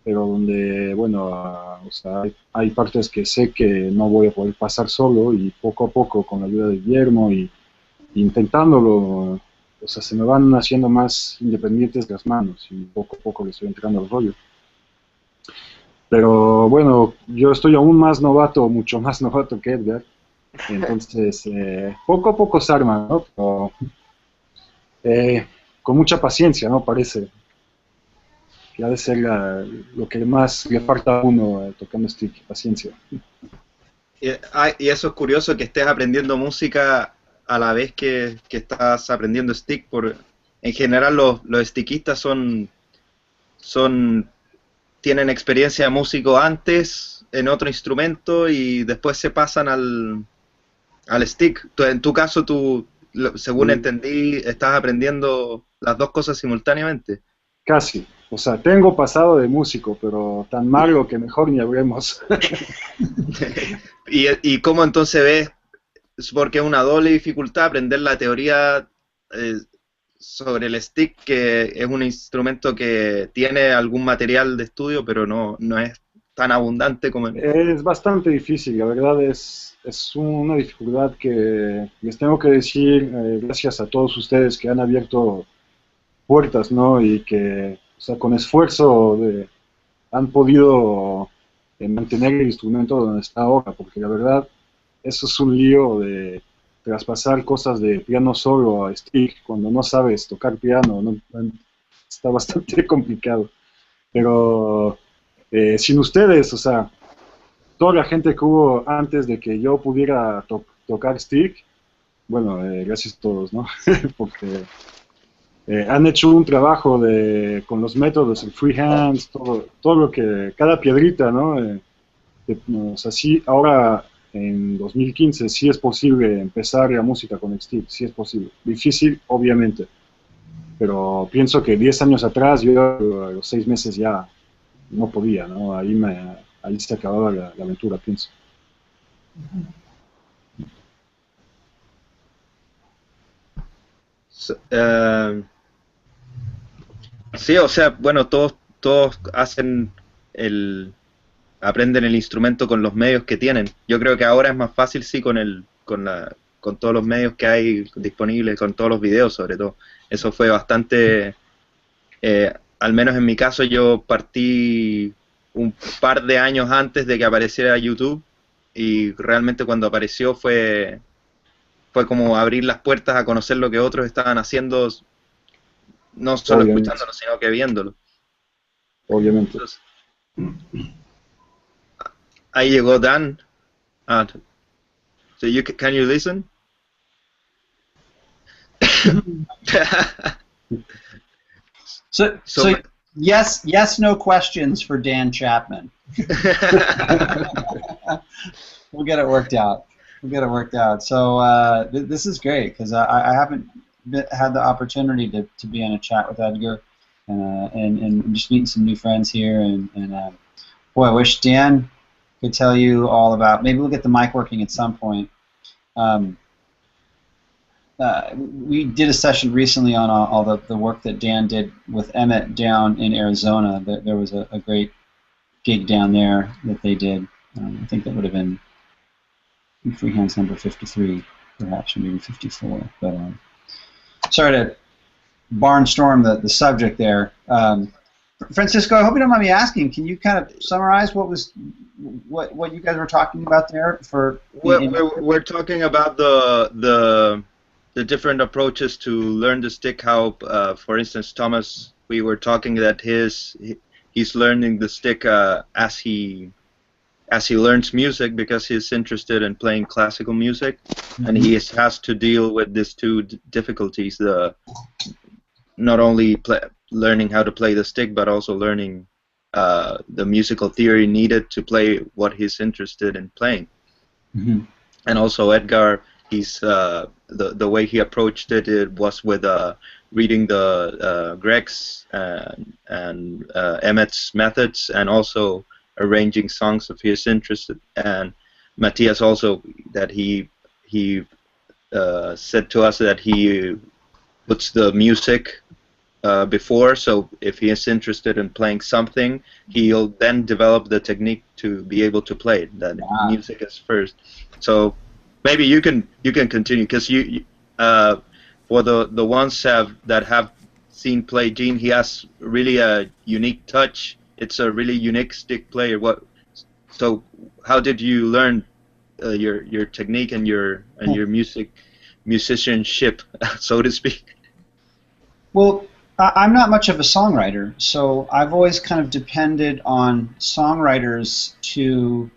B: pero donde, bueno, o sea, hay partes que sé que no voy a poder pasar solo y poco a poco, con la ayuda de Guillermo y intentándolo, o sea, se me van haciendo más independientes las manos y poco a poco le estoy entrando al rollo. Pero bueno, yo estoy aún más novato, mucho más novato que Edgar, entonces poco a poco se arma, ¿no? Pero, con mucha paciencia, ¿no? Parece que ha de ser lo que más le falta a uno tocando stick, paciencia.
C: Y eso es curioso que estés aprendiendo música a la vez que estás aprendiendo stick. En general los stickistas tienen experiencia de músico antes en otro instrumento y después se pasan al stick. En tu caso, según entendí, estás aprendiendo las dos cosas simultáneamente.
B: Casi. O sea, tengo pasado de músico, pero tan malo que mejor ni hablemos.
C: ¿Y cómo entonces ves? Porque es una doble dificultad aprender la teoría sobre el stick, que es un instrumento que tiene algún material de estudio, pero no es tan abundante como...
B: Es bastante difícil, la verdad es una dificultad que les tengo que decir gracias a todos ustedes que han abierto puertas, ¿no? Y que, o sea, con esfuerzo han podido mantener el instrumento donde está ahora, porque la verdad eso es un lío de traspasar cosas de piano solo a stick cuando no sabes tocar piano, ¿no? Está bastante complicado. Pero sin ustedes, o sea, toda la gente que hubo antes de que yo pudiera tocar stick, bueno, gracias a todos, ¿no? Porque han hecho un trabajo con los métodos, el freehand, todo lo que, cada piedrita, ¿no? O sea, sí, ahora en 2015 sí es posible empezar la música con el stick, sí es posible. Difícil, obviamente, pero pienso que 10 años atrás, yo a los 6 meses ya no podía, ¿no? Ahí se acababa la aventura, pienso.
C: Sí, o sea, bueno, todos aprenden el instrumento con los medios que tienen. Yo creo que ahora es más fácil, sí, con todos los medios que hay disponibles, con todos los videos sobre todo. Eso fue bastante, al menos en mi caso, yo partí un par de años antes de que apareciera YouTube y realmente cuando apareció fue como abrir las puertas a conocer lo que otros estaban haciendo, no solo
B: Obviamente.
C: escuchándolo, sino que viéndolo.
B: Obviamente.
C: Entonces, ahí llegó Dan. So can you listen?
A: So yes, no questions for Dan Chapman. We'll get it worked out. So this is great because I haven't had the opportunity to be in a chat with Edgar and just meeting some new friends here. And boy, I wish Dan could tell you all about. Maybe we'll get the mic working at some point. We did a session recently on all the work that Dan did with Emmett down in Arizona. There was a great gig down there that they did. I think that would have been Freehands number 53, perhaps, or maybe 54. But sorry to barnstorm the subject there. Francisco, I hope you don't mind me asking. Can you kind of summarize what you guys were talking about there?
C: We're talking about the different approaches to learn the stick. How, for instance, Thomas, we were talking that he's learning the stick as he learns music because he's interested in playing classical music, and he has to deal with these two difficulties: not only learning how to play the stick, but also learning the musical theory needed to play what he's interested in playing. And also Edgar he's the way he approached it was with reading the Greg's and Emmett's methods, and also arranging songs of his interest. And Matthias also, that he said to us that he puts the music before, so if he is interested in playing something, he'll then develop the technique to be able to play it. That music is first. So maybe you can continue, because you for the ones that have seen play Gene, he has really a unique touch. It's a really unique stick player. So how did you learn your technique and your musicianship, so to speak?
A: Well, I'm not much of a songwriter, so I've always kind of depended on songwriters to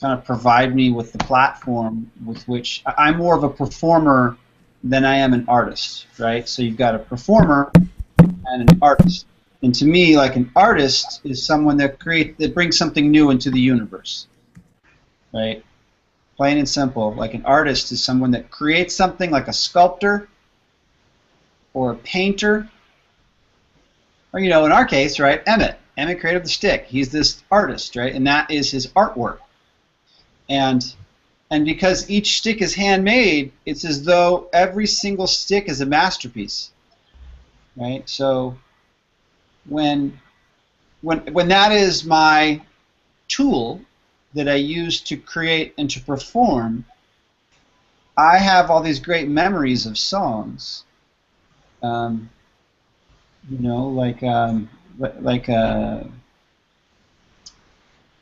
A: kind of provide me with the platform with which I'm more of a performer than I am an artist, right? So you've got a performer and an artist. And to me, like, an artist is someone that brings something new into the universe, right? Plain and simple. Like, an artist is someone that creates something, like a sculptor or a painter, or, you know, in our case, right, Emmett created the stick. He's this artist, right, and that is his artwork. And because each stick is handmade, it's as though every single stick is a masterpiece, right? So when that is my tool that I use to create and to perform, I have all these great memories of songs. You know, like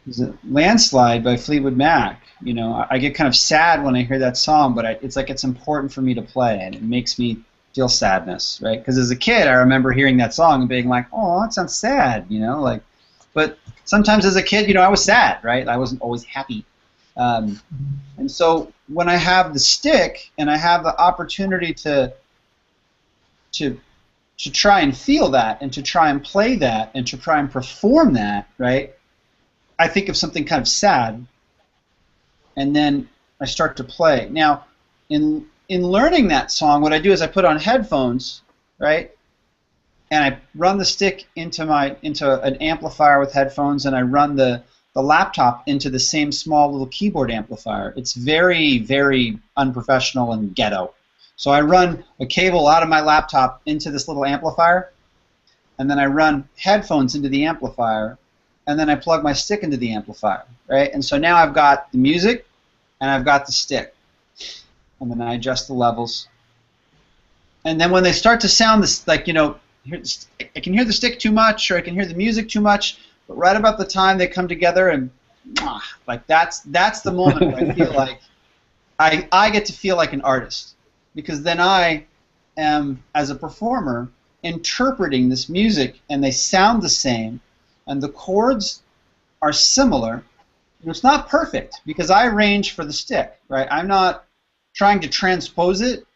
A: is it Landslide by Fleetwood Mac? You know, I get kind of sad when I hear that song, but it's like it's important for me to play, and it makes me feel sadness, right? Because as a kid, I remember hearing that song and being like, "Oh, that sounds sad," you know, like. But sometimes as a kid, you know, I was sad, right? I wasn't always happy. And so when I have the stick and I have the opportunity to try and feel that, and to try and play that, and to try and perform that, right? I think of something kind of sad, and then I start to play. Now, in learning that song, what I do is I put on headphones, right? And I run the stick into an amplifier with headphones, and I run the laptop into the same small little keyboard amplifier. It's very, very unprofessional and ghetto. So I run a cable out of my laptop into this little amplifier, and then I run headphones into the amplifier, and then I plug my stick into the amplifier, right? And so now I've got the music, and I've got the stick, and then I adjust the levels. And then when they start to sound this, like, you know, I can hear the stick too much, or I can hear the music too much, but right about the time they come together, and like that's the moment where I feel like I get to feel like an artist, because then I am, as a performer, interpreting this music, and they sound the same, and the chords are similar. And it's not perfect, because I arrange for the stick, right? I'm not trying to transpose it.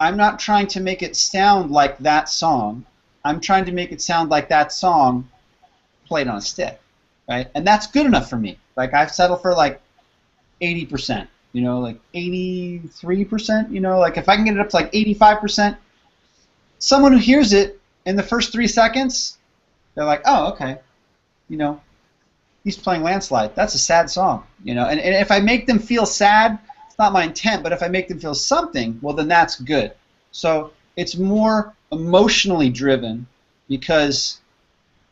A: I'm not trying to make it sound like that song. I'm trying to make it sound like that song played on a stick, right? And that's good enough for me. Like, I've settled for like 80%, you know, like 83%, you know, like if I can get it up to like 85%, someone who hears it in the first 3 seconds, they're like, oh, okay, you know, he's playing Landslide. That's a sad song, you know. And if I make them feel sad, it's not my intent, but if I make them feel something, well, then that's good. So it's more emotionally driven, because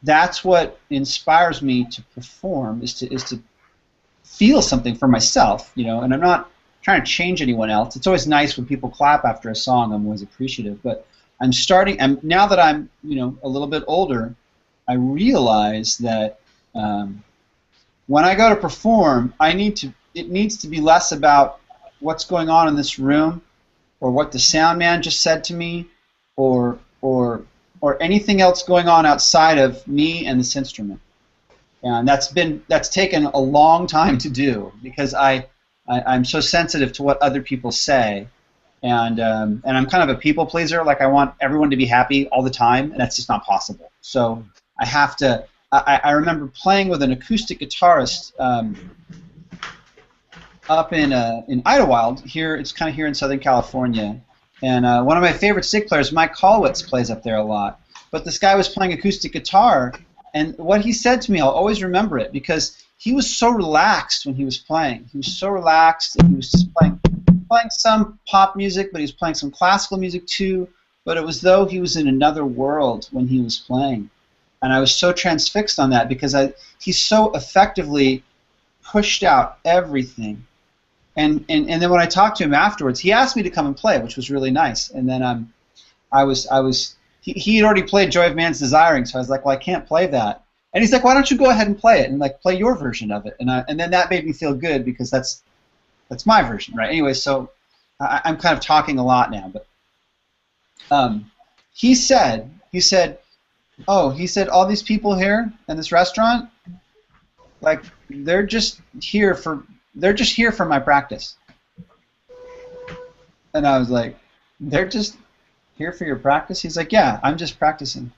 A: that's what inspires me to perform, is to feel something for myself, you know. And I'm not trying to change anyone else. It's always nice when people clap after a song. I'm always appreciative. But now that I'm, you know, a little bit older, I realize that when I go to perform, it needs to be less about what's going on in this room, or what the sound man just said to me, or anything else going on outside of me and this instrument. And that's taken a long time to do, because I'm so sensitive to what other people say, and I'm kind of a people pleaser. Like, I want everyone to be happy all the time, and that's just not possible. So I have to. I remember playing with an acoustic guitarist up in Idlewild. Here, it's kind of here in Southern California. And one of my favorite stick players, Mike Kolwitz, plays up there a lot. But this guy was playing acoustic guitar, and what he said to me, I'll always remember it, because he was so relaxed when he was playing. He was so relaxed, and he was just playing some pop music, but he was playing some classical music too. But it was as though he was in another world when he was playing. And I was so transfixed on that, because he so effectively pushed out everything. And then when I talked to him afterwards, he asked me to come and play, which was really nice. And then he had already played Joy of Man's Desiring, so I was like, well, I can't play that. And he's like, why don't you go ahead and play it and like play your version of it? And then that made me feel good, because that's my version, right? Anyway, so I'm kind of talking a lot now, but he said, all these people here in this restaurant, like they're just here for my practice. And I was like, they're just here for your practice? He's like, yeah, I'm just practicing.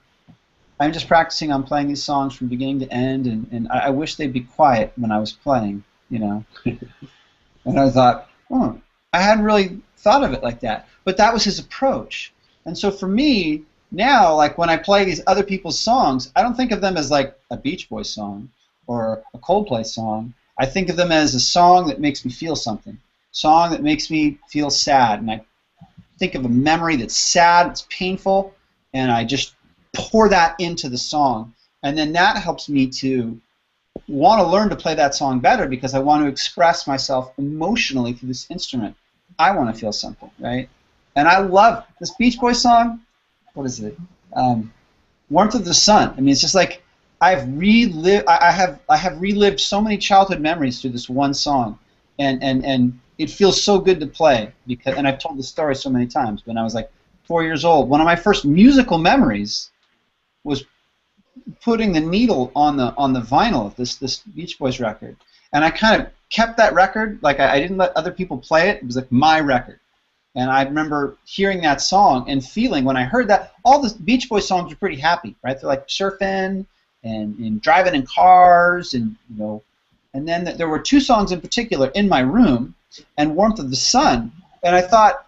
A: I'm just practicing on playing these songs from beginning to end, and I wish they'd be quiet when I was playing, you know. And I thought, oh, I hadn't really thought of it like that. But that was his approach. And so for me, now, like when I play these other people's songs, I don't think of them as like a Beach Boys song or a Coldplay song. I think of them as a song that makes me feel something, song that makes me feel sad. And I think of a memory that's sad, it's painful, and I just pour that into the song. And then that helps me to want to learn to play that song better, because I want to express myself emotionally through this instrument. I want to feel something, right? And I love this Beach Boys song. What is it? Warmth of the Sun. I mean, it's just like I have relived so many childhood memories through this one song, and it feels so good to play, because, and I've told the story so many times. When I was like 4 years old, one of my first musical memories was putting the needle on the vinyl of this Beach Boys record, and I kind of kept that record. Like I didn't let other people play it. It was like my record. And I remember hearing that song and feeling, when I heard that, all the Beach Boys songs are pretty happy, right? They're like surfing and driving in cars, and you know. And then there were two songs in particular, In My Room and Warmth of the Sun. And I thought,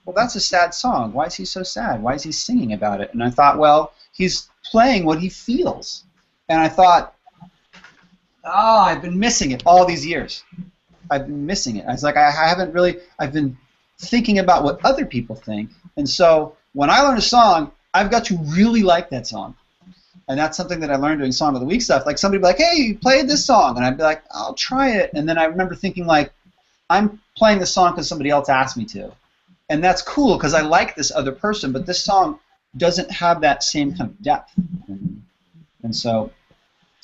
A: well, that's a sad song. Why is he so sad? Why is he singing about it? And I thought, well, he's playing what he feels. And I thought, oh, I've been missing it all these years. I've been missing it. I was like, I've been thinking about what other people think. And so when I learn a song, I've got to really like that song. And that's something that I learned doing Song of the Week stuff. Like somebody would be like, hey, you played this song. And I'd be like, I'll try it. And then I remember thinking, like, I'm playing this song because somebody else asked me to. And that's cool because I like this other person, but this song doesn't have that same kind of depth. And so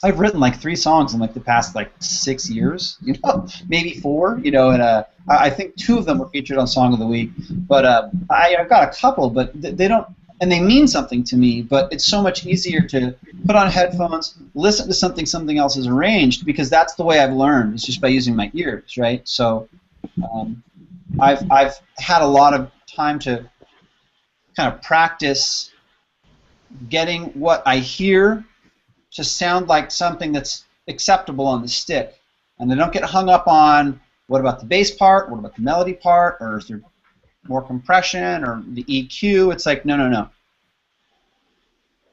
A: I've written like 3 songs in like the past like 6 years, you know, maybe 4, you know, and I think 2 of them were featured on Song of the Week. But I've got a couple, but they don't, and they mean something to me, but it's so much easier to put on headphones, listen to something else has arranged, because that's the way I've learned, is just by using my ears, right? So I've had a lot of time to kind of practice getting what I hear to sound like something that's acceptable on the stick. And I don't get hung up on, what about the bass part, what about the melody part, or is there more compression, or the EQ? It's like, no.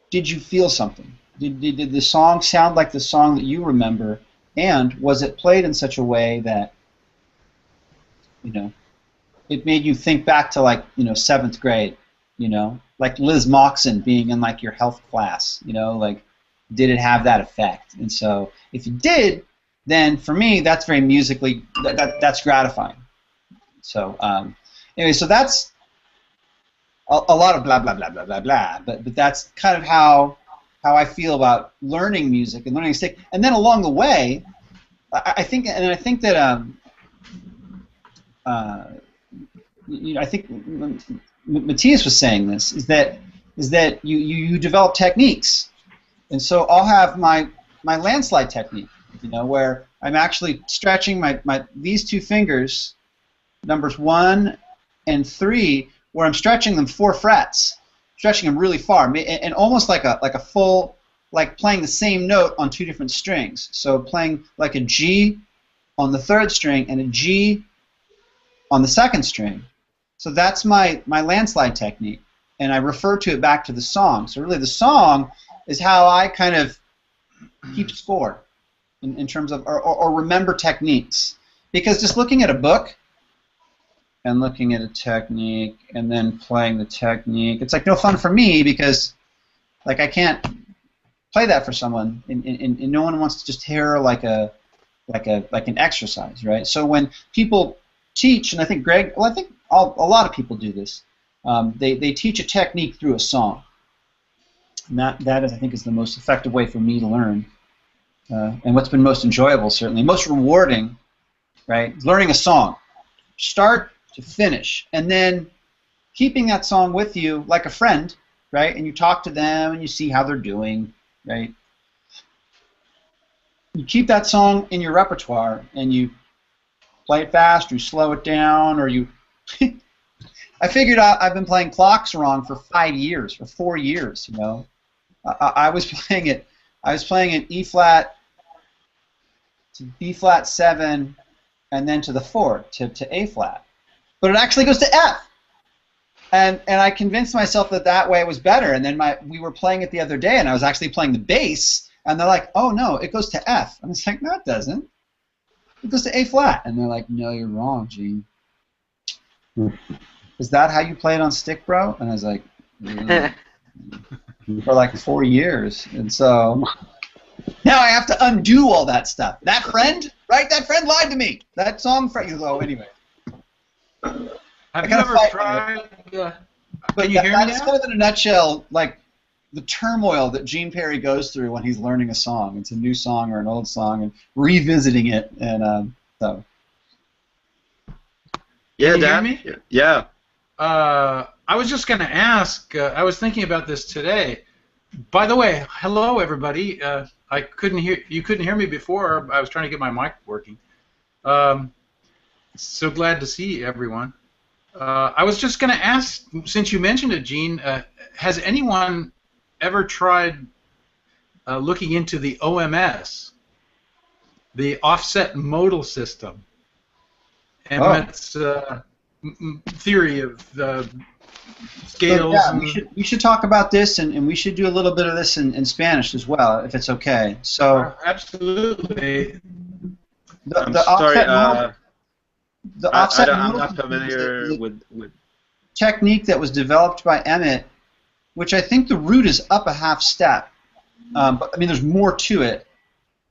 A: Did you feel something? Did the song sound like the song that you remember? And was it played in such a way that, you know, it made you think back to, like, you know, 7th grade, you know, like Liz Moxon being in like your health class, you know, like, did it have that effect? And so if it did, then for me that's very musically, that's gratifying. So anyway, so that's a lot of blah blah blah blah blah blah, but that's kind of how I feel about learning music and learning stick. And then along the way, I think that you know, I think Matthias was saying this, is that you develop techniques. And so I'll have my landslide technique, you know, where I'm actually stretching these 2 fingers, numbers 1 and 3, where I'm stretching them 4 frets, stretching them really far, and almost like a full, like playing the same note on 2 different strings. So playing like a G on the third string and a G on the second string. So that's my landslide technique, and I refer to it back to the song. So really the song is how I kind of keep score in terms of, or remember techniques. Because just looking at a book and looking at a technique and then playing the technique, it's like no fun for me because like I can't play that for someone, and no one wants to just hear like an exercise, right? So when people teach, and I think Greg, well, I think a lot of people do this. They teach a technique through a song, and that is, I think, is the most effective way for me to learn, and what's been most enjoyable, certainly, most rewarding, right? Learning a song, start to finish, and then keeping that song with you like a friend, right? And you talk to them and you see how they're doing, right? You keep that song in your repertoire and you play it fast, or you slow it down, or you. I figured out I've been playing clocks wrong for 5 years, for 4 years. You know, I was playing it. I was playing it E flat to B flat 7, and then to the 4 to A flat, but it actually goes to F. And I convinced myself that way was better. And then we were playing it the other day, and I was actually playing the bass, and they're like, "Oh no, it goes to F." And it's like, "No, it doesn't. It goes to A flat." And they're like, "No, you're wrong, Gene. Is that how you play it on stick, bro?" And I was like, for like 4 years. And so now I have to undo all that stuff. That friend, right? That friend lied to me. That song friend. Oh, anyway.
H: Have you ever tried?
A: But
H: can you hear me
A: that's
H: now?
A: kind of in a nutshell, like the turmoil that Gene Perry goes through when he's learning a song. It's a new song or an old song, and revisiting it, and so.
C: Yeah,
H: Can you hear
C: Dan.
H: me?
C: Yeah.
H: I was just going to ask. I was thinking about this today. By the way, hello everybody. I couldn't hear you. Couldn't hear me before. I was trying to get my mic working. So glad to see everyone. I was just going to ask, since you mentioned it, Gene, has anyone ever tried looking into the OMS, the offset modal system, Emmett's theory of scales?
A: So, yeah, we should talk about this, and we should do a little bit of this in Spanish as well, if it's okay. So
H: absolutely.
C: I'm sorry.
A: The offset
C: I'm
A: modal
C: not familiar with
A: technique that was developed by Emmett, which I think the root is up a half step. But I mean, there's more to it.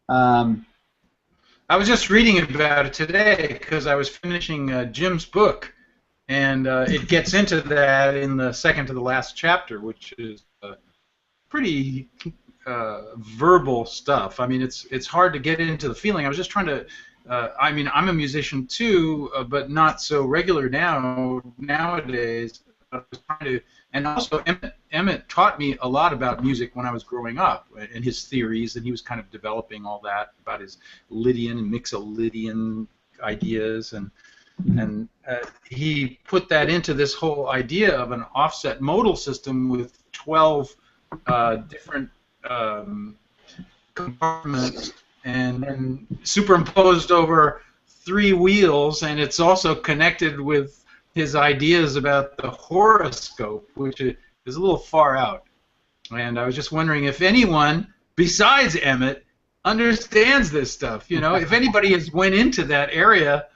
H: I was just reading about it today because I was finishing Jim's book, and it gets into that in the second to the last chapter, which is pretty verbal stuff. I mean, it's hard to get into the feeling. I was just trying to. I mean, I'm a musician too, but not so regular nowadays. I was trying to, and also Emmett taught me a lot about music when I was growing up, and his theories, and he was kind of developing all that about his Lydian and Mixolydian ideas, and he put that into this whole idea of an offset modal system with 12 different compartments, and then superimposed over 3 wheels, and it's also connected with his ideas about the horoscope, which is a little far out. And I was just wondering if anyone besides Emmett understands this stuff. You know, if anybody has went into that area.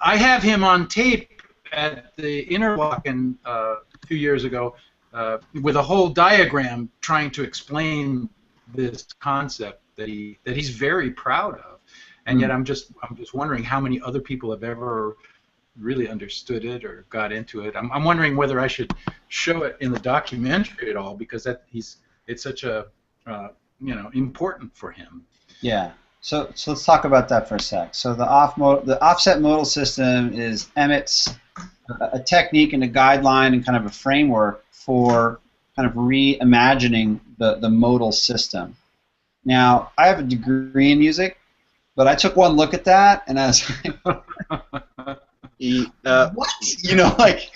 H: I have him on tape at the Interlochen a few years ago with a whole diagram trying to explain this concept that he's very proud of, and yet I'm just wondering how many other people have ever really understood it or got into it. I'm wondering whether I should show it in the documentary at all, because it's such a important for him.
A: Yeah. So let's talk about that for a sec. So the offset modal system is Emmett's a technique and a guideline and kind of a framework for kind of reimagining the modal system. Now, I have a degree in music, but I took one look at that, and I was like, what? You know, like,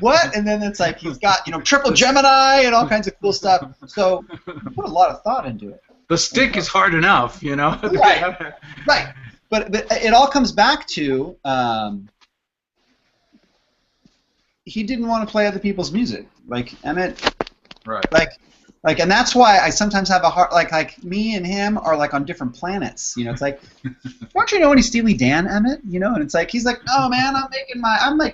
A: what? And then it's like he's got, triple Gemini and all kinds of cool stuff. So he put a lot of thought into it.
H: The stick is hard enough,
A: Right. but it all comes back to he didn't want to play other people's music. Like Emmett,
H: Right.
A: Like, and that's why I sometimes have a hard, like me and him are like on different planets. You know, it's like, don't you know any Steely Dan, Emmett? You know, and it's like he's like, no man, I'm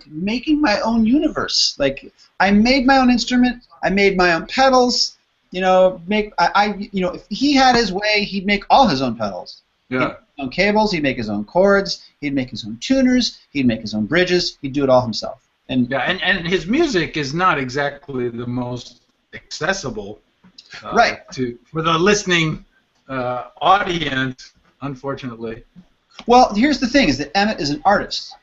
A: making my own universe. Like, I made my own instrument, I made my own pedals. You know, if he had his way, he'd make all his own pedals.
H: Yeah.
A: He'd make his own cables, he'd make his own chords, he'd make his own tuners, he'd make his own bridges, he'd do it all himself. And
H: yeah, and his music is not exactly the most accessible.
A: Right.
H: For the listening audience, unfortunately.
A: Well, here's the thing: is that Emmett is an artist.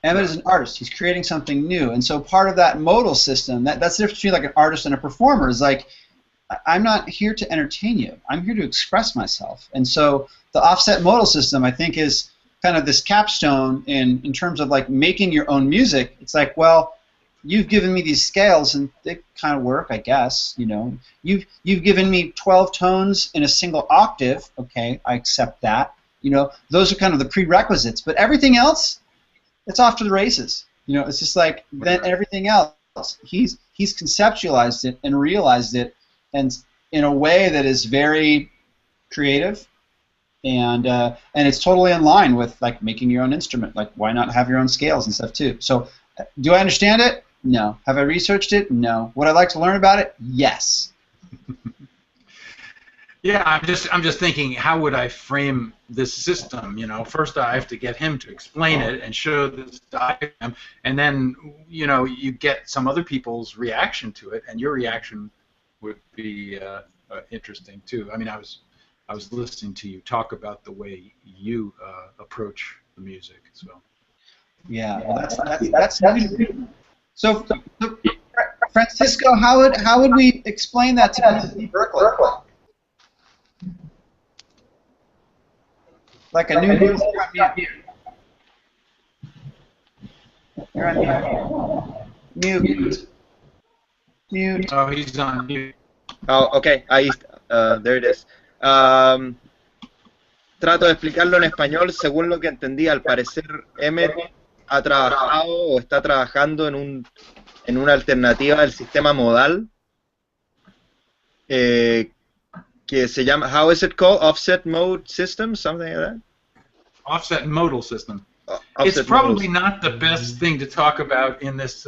A: Emmett is an artist. He's creating something new, and so part of that modal system, that's the difference between like an artist and a performer. Is like, I'm not here to entertain you. I'm here to express myself. And so the offset modal system, I think, is kind of this capstone in terms of like making your own music. It's like, well, you've given me these scales and they kind of work, I guess. You know, you've given me 12 tones in a single octave. Okay, I accept that. You know, those are kind of the prerequisites. But everything else, it's off to the races. You know, it's just like then everything else. He's conceptualized it and realized it, and in a way that is very creative, and it's totally in line with like making your own instrument. Like, why not have your own scales and stuff too? So, do I understand it? No. Have I researched it? No. Would I like to learn about it? Yes.
H: Yeah, I'm just thinking, how would I frame this system? You know, first I have to get him to explain it and show this diagram, and then you know you get some other people's reaction to it, and your reaction would be interesting too. I mean, I was listening to you talk about the way you approach the music as well.
A: Yeah, well, that's so Francisco, how would we explain that to people in Berkeley? Like a new voice. You're on mute. Mute.
H: Oh, he's on mute.
C: Oh, okay, ahí, there it is. Trato de explicarlo en español según lo que entendí. Al parecer, Emmett ha trabajado o está trabajando en una alternativa del sistema modal que se llama, how is it called? Offset mode system, something like that?
H: Offset modal system.
C: Offset
H: it's probably
C: modal.
H: not the best thing to talk about in this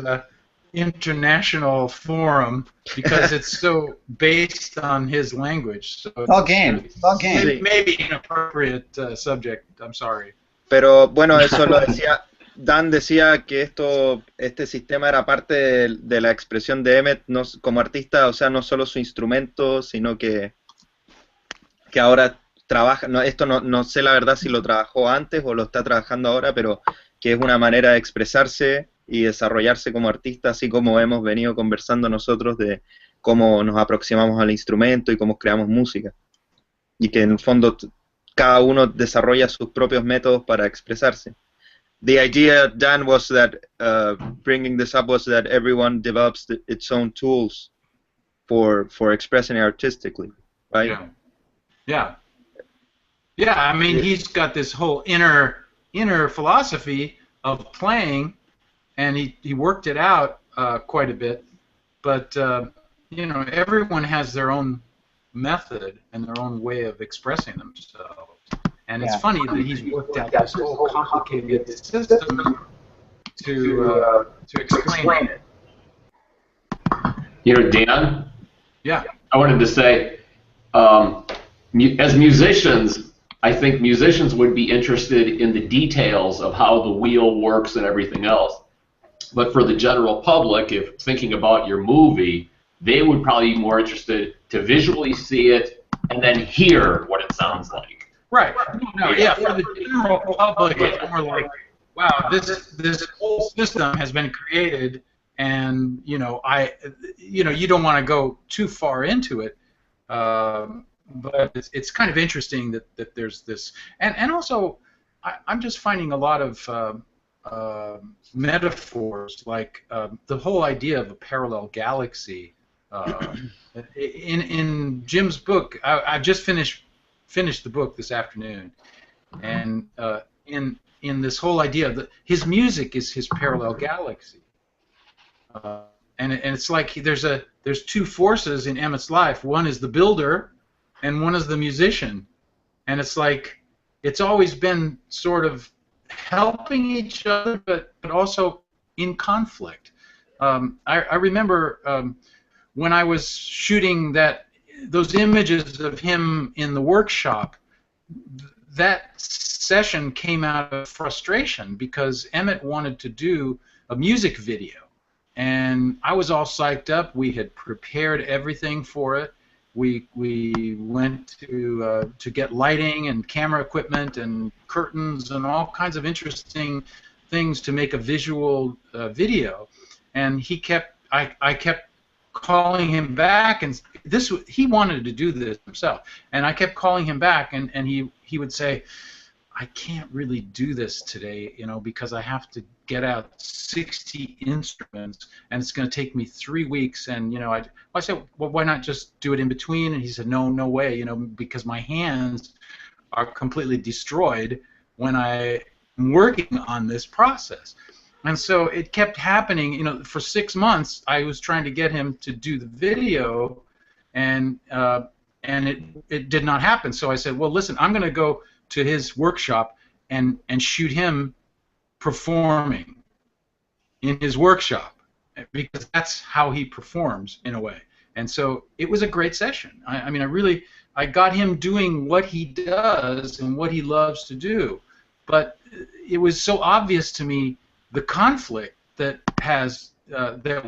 H: international forum because it's so based on his language. So
A: it's all game. It's all game.
H: Maybe an inappropriate subject. I'm sorry.
C: Pero bueno, eso lo decía. Dan decía que este sistema era parte de la expresión de Emmett como artista, o sea, no solo su instrumento, sino que ahora trabaja, esto no sé la verdad si lo trabajó antes o lo está trabajando ahora, pero que es una manera de expresarse y desarrollarse como artista, así como hemos venido conversando nosotros de cómo nos aproximamos al instrumento y cómo creamos música. Y que en el fondo cada uno desarrolla sus propios métodos para expresarse. The idea, Dan, was that bringing this up was that everyone develops its own tools for expressing artistically, right?
H: Yeah. Yeah. Yeah, I mean, he's got this whole inner philosophy of playing, and he worked it out quite a bit. But you know, everyone has their own method and their own way of expressing themselves. And it's funny that he's worked out this whole complicated system to explain it.
D: You know, Dan?
H: Yeah.
D: I wanted to say, as musicians, I think musicians would be interested in the details of how the wheel works and everything else. But for the general public, if thinking about your movie, they would probably be more interested to visually see it and then hear what it sounds like.
H: Right. No, yeah, for the general public, it's more like, wow, this whole system has been created, and you know, you don't want to go too far into it. But it's kind of interesting that there's this, and also I'm just finding a lot of metaphors, like the whole idea of a parallel galaxy. In Jim's book, I've just finished the book this afternoon, and in this whole idea that his music is his parallel galaxy, and it's like there's two forces in Emmett's life. One is the builder, and one is the musician, and it's like it's always been sort of helping each other, but also in conflict. I remember when I was shooting those images of him in the workshop, that session came out of frustration because Emmett wanted to do a music video, and I was all psyched up. We had prepared everything for it. We went to get lighting and camera equipment and curtains and all kinds of interesting things to make a visual video, and I kept calling him back, and he wanted to do this himself, and I kept calling him back, and he would say, I can't really do this today, because I have to get out 60 instruments, and it's going to take me 3 weeks, and I said, well, why not just do it in between? And he said, no way, because my hands are completely destroyed when I'm working on this process. And so it kept happening. For 6 months, I was trying to get him to do the video, and it did not happen. So I said, well, listen, I'm going to go to his workshop and shoot him performing in his workshop, because that's how he performs in a way. And so it was a great session. I got him doing what he does and what he loves to do, but it was so obvious to me the conflict that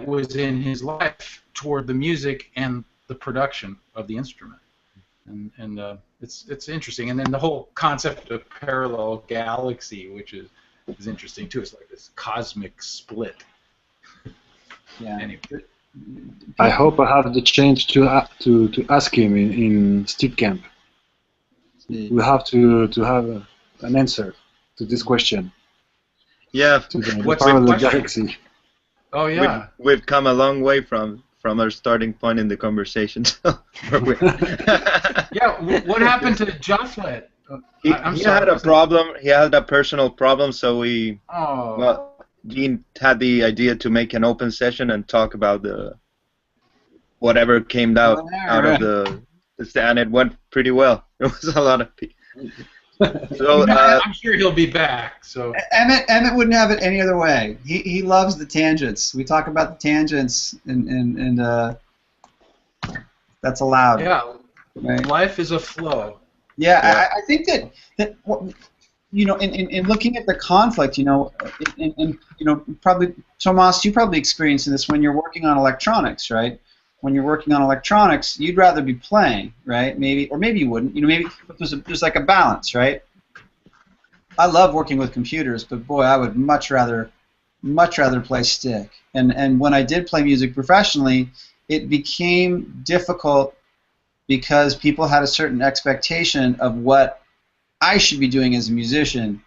H: was in his life toward the music and the production of the instrument, and it's interesting. And then the whole concept of parallel galaxy, which is interesting too. It's like this cosmic split.
A: Yeah.
H: Anyway.
B: I hope I have the chance to ask him in Stick Camp. We have to have an answer to this question.
C: Yeah.
B: To the
H: What's
B: parallel
H: the question?
B: galaxy.
H: Oh yeah.
C: We've come a long way from our starting point in the conversation.
H: Yeah. What happened to Jofflet?
C: He had a problem. He had a personal problem, so Gene had the idea to make an open session and talk about whatever came out of and it went pretty well. There was a lot of people. So
H: I'm sure he'll be back. So
A: Emmett wouldn't have it any other way. He loves the tangents. We talk about the tangents, and that's allowed.
H: Yeah,
A: right?
H: Life is a flow.
A: Yeah. I think that in looking at the conflict, probably Tomas, you probably experiencing this when you're working on electronics, right? When you're working on electronics, you'd rather be playing, right? Maybe you wouldn't. Maybe there's like a balance, right? I love working with computers, but boy, I would much rather play stick. And when I did play music professionally, it became difficult because people had a certain expectation of what I should be doing as a musician,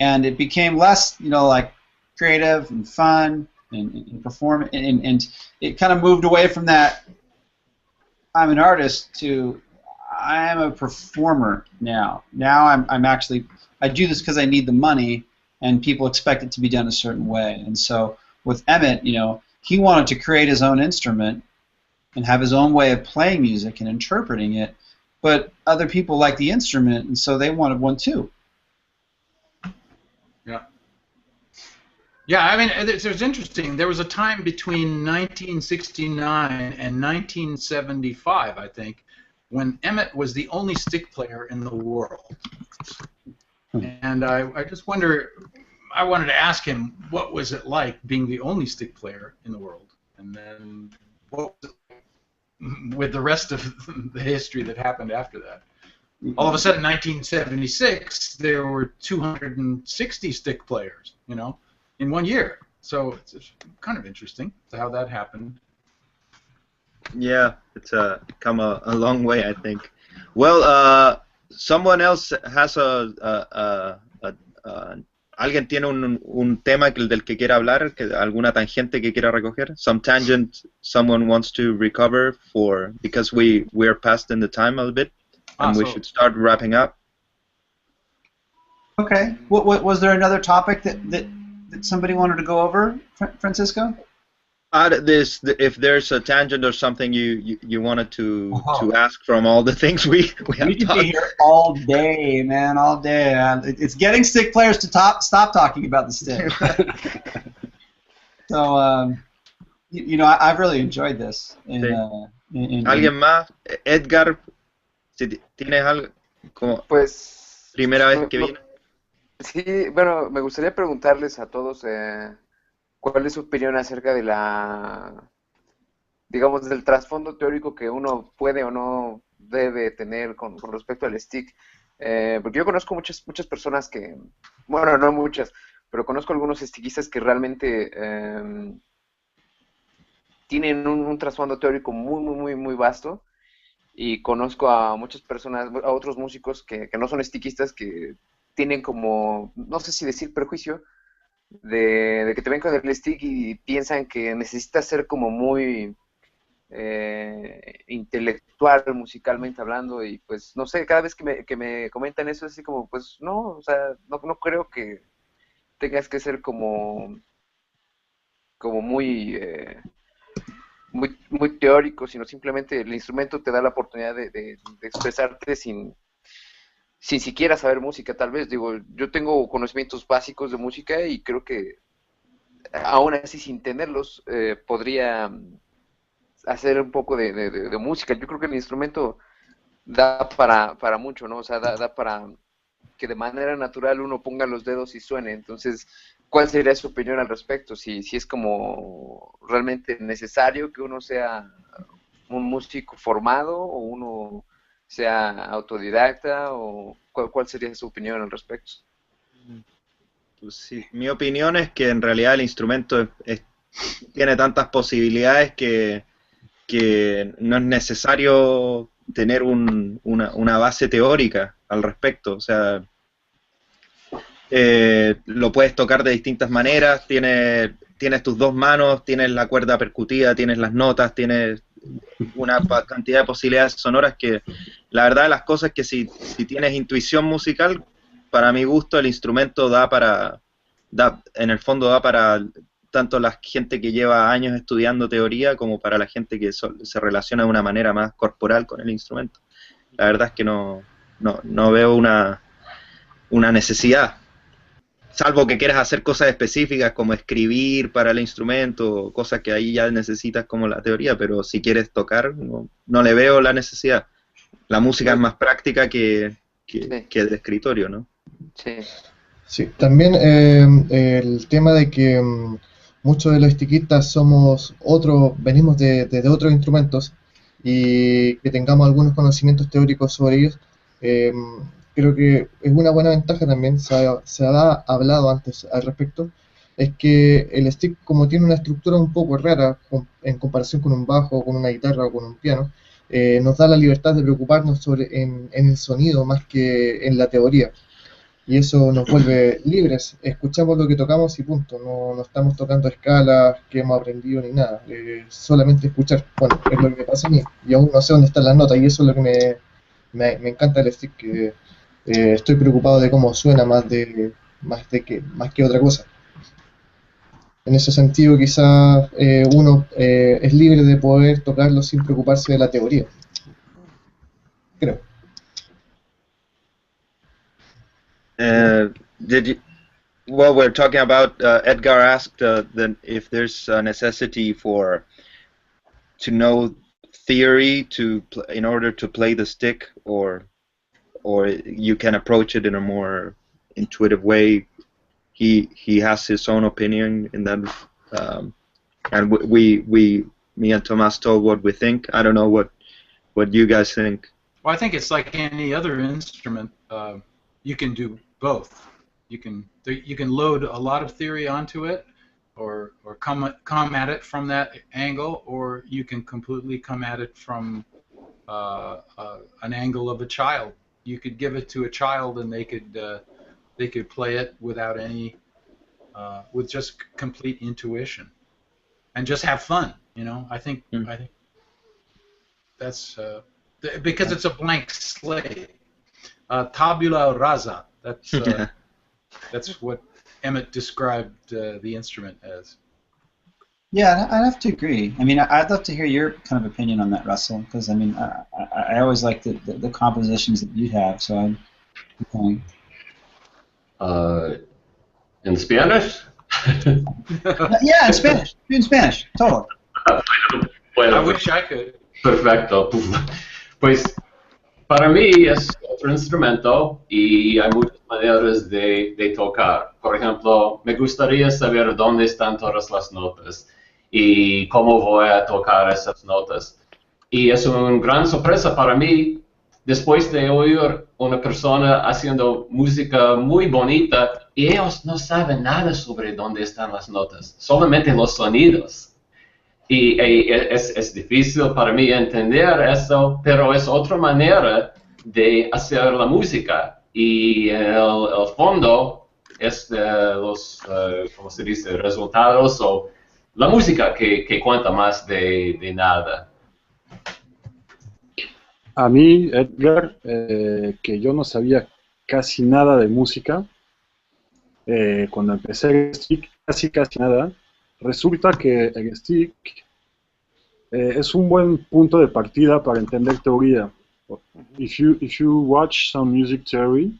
A: and it became less, like creative and fun and perform, and it kind of moved away from that I'm an artist to I'm a performer now. Now I'm actually, I do this because I need the money, and people expect it to be done a certain way. And so with Emmett, he wanted to create his own instrument and have his own way of playing music and interpreting it, but other people like the instrument, and so they wanted one too.
H: Yeah. Yeah, it's interesting. There was a time between 1969 and 1975, I think, when Emmett was the only stick player in the world. And I just wonder, I wanted to ask him, what was it like being the only stick player in the world? And then what was it with the rest of the history that happened after that? All of a sudden, 1976, there were 260 stick players, in 1 year. So it's kind of interesting how that happened.
C: Yeah, it's come a long way, I think. Well, someone else has ¿alguien tiene un tema del que quiera hablar? ¿Alguna tangente que quiera recoger? Some tangent someone wants to recover because we're past in the time a little bit, and we should start wrapping up.
A: Okay. What was there another topic that somebody wanted to go over, Francisco?
C: If there's a tangent or something you wanted to ask from all the things we have
A: We could
C: talked.
A: be here all day, man, all day. It's getting stick players to stop talking about the stick. So, I've really enjoyed this.
C: ¿Alguien más? Edgar, si tienes algo como
G: Pues,
C: primera vez que viene.
G: sí, bueno, me gustaría preguntarles a todos cuál es su opinión acerca de digamos, del trasfondo teórico que uno puede o no debe tener con respecto al stick. Porque yo conozco muchas personas que, bueno, no muchas, pero conozco algunos stickistas que realmente tienen un trasfondo teórico muy vasto. Y conozco a muchas personas, a otros músicos que no son stickistas, que tienen como, no sé si decir prejuicio, de que te ven con el stick y piensan que necesitas ser como muy intelectual musicalmente hablando, y pues no sé, cada vez que me comentan eso es así como, pues no, o sea, no creo que tengas que ser como muy teórico, sino simplemente el instrumento te da la oportunidad de expresarte sin siquiera saber música, tal vez. Digo, yo tengo conocimientos básicos de música y creo que aún así sin tenerlos podría hacer un poco de música. Yo creo que el instrumento da para mucho, ¿no? O sea, da para que de manera natural uno ponga los dedos y suene. Entonces, ¿cuál sería su opinión al respecto? Si es como realmente necesario que uno sea un músico formado o uno sea autodidacta, o cuál sería su opinión al respecto.
C: Pues sí, mi opinión es que en realidad el instrumento tiene tantas posibilidades que no es necesario tener una base teórica al respecto. O sea, lo puedes tocar de distintas maneras, tienes tus dos manos, tienes la cuerda percutida, tienes las notas, tienes una cantidad de posibilidades sonoras que la verdad de las cosas es que si tienes intuición musical, para mi gusto el instrumento en el fondo da para tanto la gente que lleva años estudiando teoría como para la gente que se relaciona de una manera más corporal con el instrumento. La verdad es que no veo una necesidad. Salvo que quieras hacer cosas específicas como escribir para el instrumento, cosas que ahí ya necesitas como la teoría, pero si quieres tocar, no le veo la necesidad. La música es más práctica que de escritorio, ¿no?
G: Sí.
F: Sí, también el tema de que muchos de los stickistas venimos de otros instrumentos y que tengamos algunos conocimientos teóricos sobre ellos, creo que es una buena ventaja también, se ha hablado antes al respecto, es que el stick, como tiene una estructura un poco rara en comparación con un bajo, con una guitarra o con un piano, nos da la libertad de preocuparnos en el sonido más que en la teoría. Y eso nos vuelve libres, escuchamos lo que tocamos y punto, no estamos tocando escalas que hemos aprendido ni nada, solamente escuchar. Bueno, es lo que me pasa a mí, y aún no sé dónde están las notas, y eso es lo que me encanta del stick, que estoy preocupado de cómo suena más que otra cosa. En ese sentido, quizás uno es libre de poder tocarlo sin preocuparse de la teoría, creo.
C: Well, we're talking about, Edgar asked if there's a necessity to know theory in order to play the stick, or you can approach it in a more intuitive way. He has his own opinion in that, and me and Tomas told what we think. I don't know what you guys think.
H: Well, I think it's like any other instrument. You can do both. You can load a lot of theory onto it, or come at it from that angle, or you can completely come at it from an angle of a child. You could give it to a child and they could play it without any with just complete intuition and just have fun. I think that's because it's a blank slate. Tabula rasa. That's That's what Emmett described the instrument as.
A: Yeah, I'd have to agree. I mean, I'd love to hear your kind of opinion on that, Russell, because I mean, I always like the compositions that you have. So I'm going.
D: In Spanish?
A: Yeah, in Spanish. Do in Spanish. Totally.
D: Bueno,
H: I wish I could.
D: perfecto. Pues para mí es otro instrumento y hay muchas maneras de tocar. Por ejemplo, me gustaría saber dónde están todas las notas y cómo voy a tocar esas notas. Y es una gran sorpresa para mí después de oír una persona haciendo música muy bonita y ellos no saben nada sobre dónde están las notas, solamente los sonidos. Y es difícil para mí entender eso, pero es otra manera de hacer la música. Y el fondo es los, ¿cómo se dice?, resultados o la música que cuenta más de nada.
B: A mí, Edgar, que yo no sabía casi nada de música, cuando empecé el stick, casi nada, resulta que el stick es un buen punto de partida para entender teoría. If you watch some music theory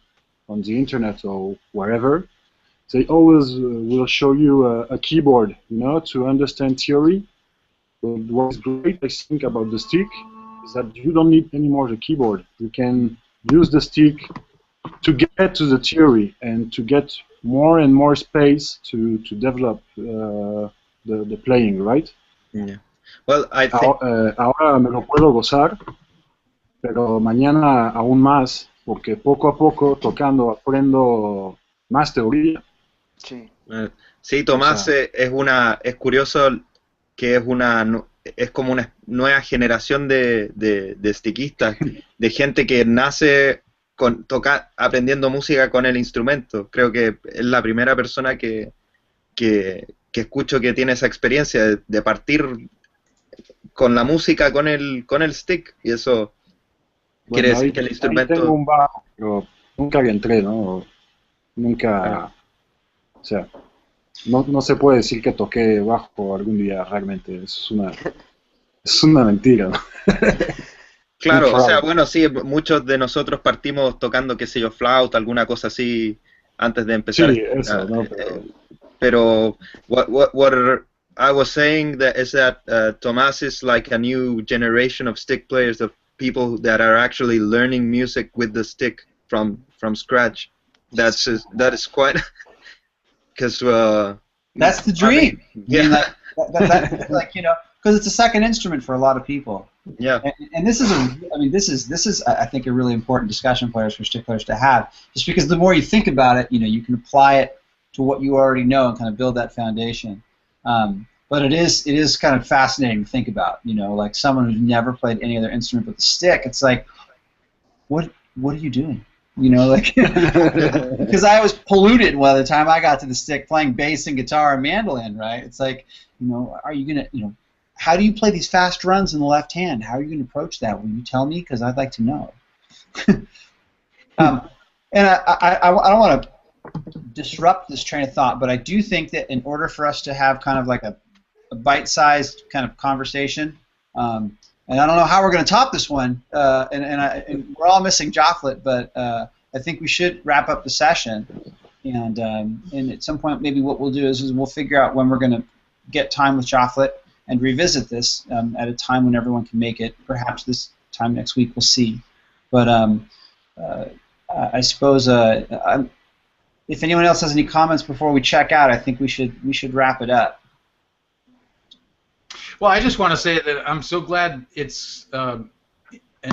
B: on the internet or wherever, they always will show you a keyboard, you know, to understand theory. But what's great, I think, about the stick is that you don't need anymore the keyboard. You can use the stick to get to the theory and to get more and more space to develop the playing, right?
C: Yeah. Well, I think
B: Ahora me lo puedo gozar, pero mañana aún más, porque poco a poco tocando aprendo más teoría.
G: Sí.
C: sí, Tomás, es curioso que es como una nueva generación de stickistas, de gente que nace aprendiendo música con el instrumento. Creo que es la primera persona que escucho que tiene esa experiencia de partir con la música con el stick, y eso quiere decir que el instrumento...
B: Tengo un bajo, pero nunca le entré, ¿no? Nunca... O sea, no se puede decir que toqué bajo algún día realmente. Es una mentira, ¿no?
C: Claro, o sea, bueno, sí, muchos de nosotros partimos tocando, qué sé yo, flauta, alguna cosa así, antes de empezar.
B: Sí, eso, ¿no?
C: Pero what I was saying is that Tomás is like a new generation of stick players, of people that are actually learning music with the stick from scratch. That is quite... Because
A: that's the dream.
C: Yeah.
A: I mean, that's like, you know, because it's a second instrument for a lot of people.
C: Yeah.
A: And this is I think a really important discussion for stick players to have, just because the more you think about it, you know, you can apply it to what you already know and kind of build that foundation. But it is kind of fascinating to think about, you know, like someone who's never played any other instrument but the stick. It's like, what are you doing? You know, like, because I was polluted by the time I got to the stick playing bass and guitar and mandolin, right? It's like, you know, are you going to, you know, how do you play these fast runs in the left hand? How are you going to approach that? Will you tell me? Because I'd like to know. And I don't want to disrupt this train of thought, but I do think that in order for us to have kind of like a bite-sized kind of conversation, and I don't know how we're going to top this one, and we're all missing Jofflet, but I think we should wrap up the session, and at some point maybe what we'll do is we'll figure out when we're going to get time with Jofflet and revisit this at a time when everyone can make it. Perhaps this time next week, we'll see. But I suppose if anyone else has any comments before we check out, I think we should wrap it up.
H: Well, I just want to say that I'm so glad it's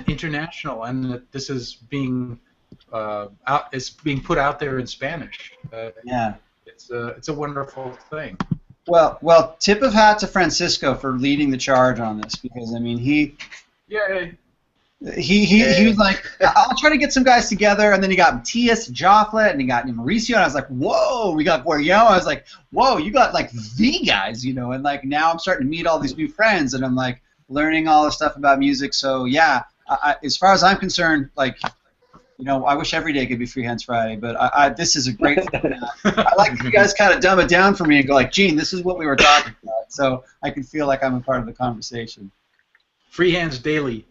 H: international and that this is being being put out there in Spanish.
A: Yeah,
H: it's a wonderful thing.
A: Well, tip of hat to Francisco for leading the charge on this, because I mean he was like, I'll try to get some guys together, and then he got Matias, Jofflet, and he got Mauricio, and I was like, whoa, we got Guerrero. I was like, whoa, you got like the guys, you know, and like now I'm starting to meet all these new friends, and I'm like learning all this stuff about music. So yeah, as far as I'm concerned, like I wish every day could be Free Hands Friday, but this is a great format. I like that you guys kind of dumb it down for me and go like, Gene, this is what we were talking about, so I can feel like I'm a part of the conversation.
H: Free Hands Daily.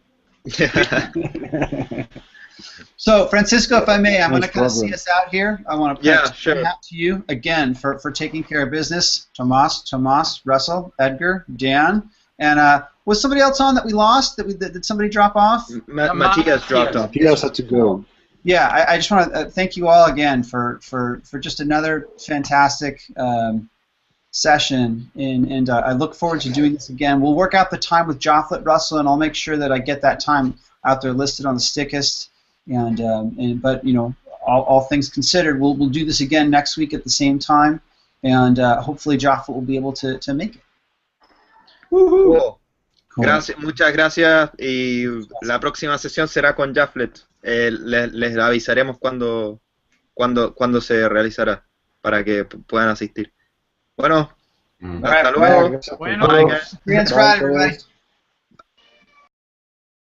A: So, Francisco, if I may, I'm going to
B: Nice
A: kind of
B: program.
A: see us out here. I want to
C: Yeah, sure.
A: out to you again for taking care of business. Tomas, Russell, Edgar, Dan, and was somebody else on that we lost? Did somebody drop off?
C: Matias dropped off.
B: He has had to go.
A: Yeah, I just want to thank you all again for just another fantastic session, and I look forward to doing this again. We'll work out the time with Jofflet, Russell, and I'll make sure that I get that time out there listed on the Stickist. But all things considered, we'll do this again next week at the same time, and hopefully Jofflet will be able to make it.
C: Cool.
A: Cool.
C: Muchas gracias y la próxima sesión será con Jafflet. Les avisaremos cuando se realizará para que puedan asistir. Bueno, hasta luego.
A: Right.
H: Bueno.
C: Bye, guys.
A: Free Hands Friday, everybody.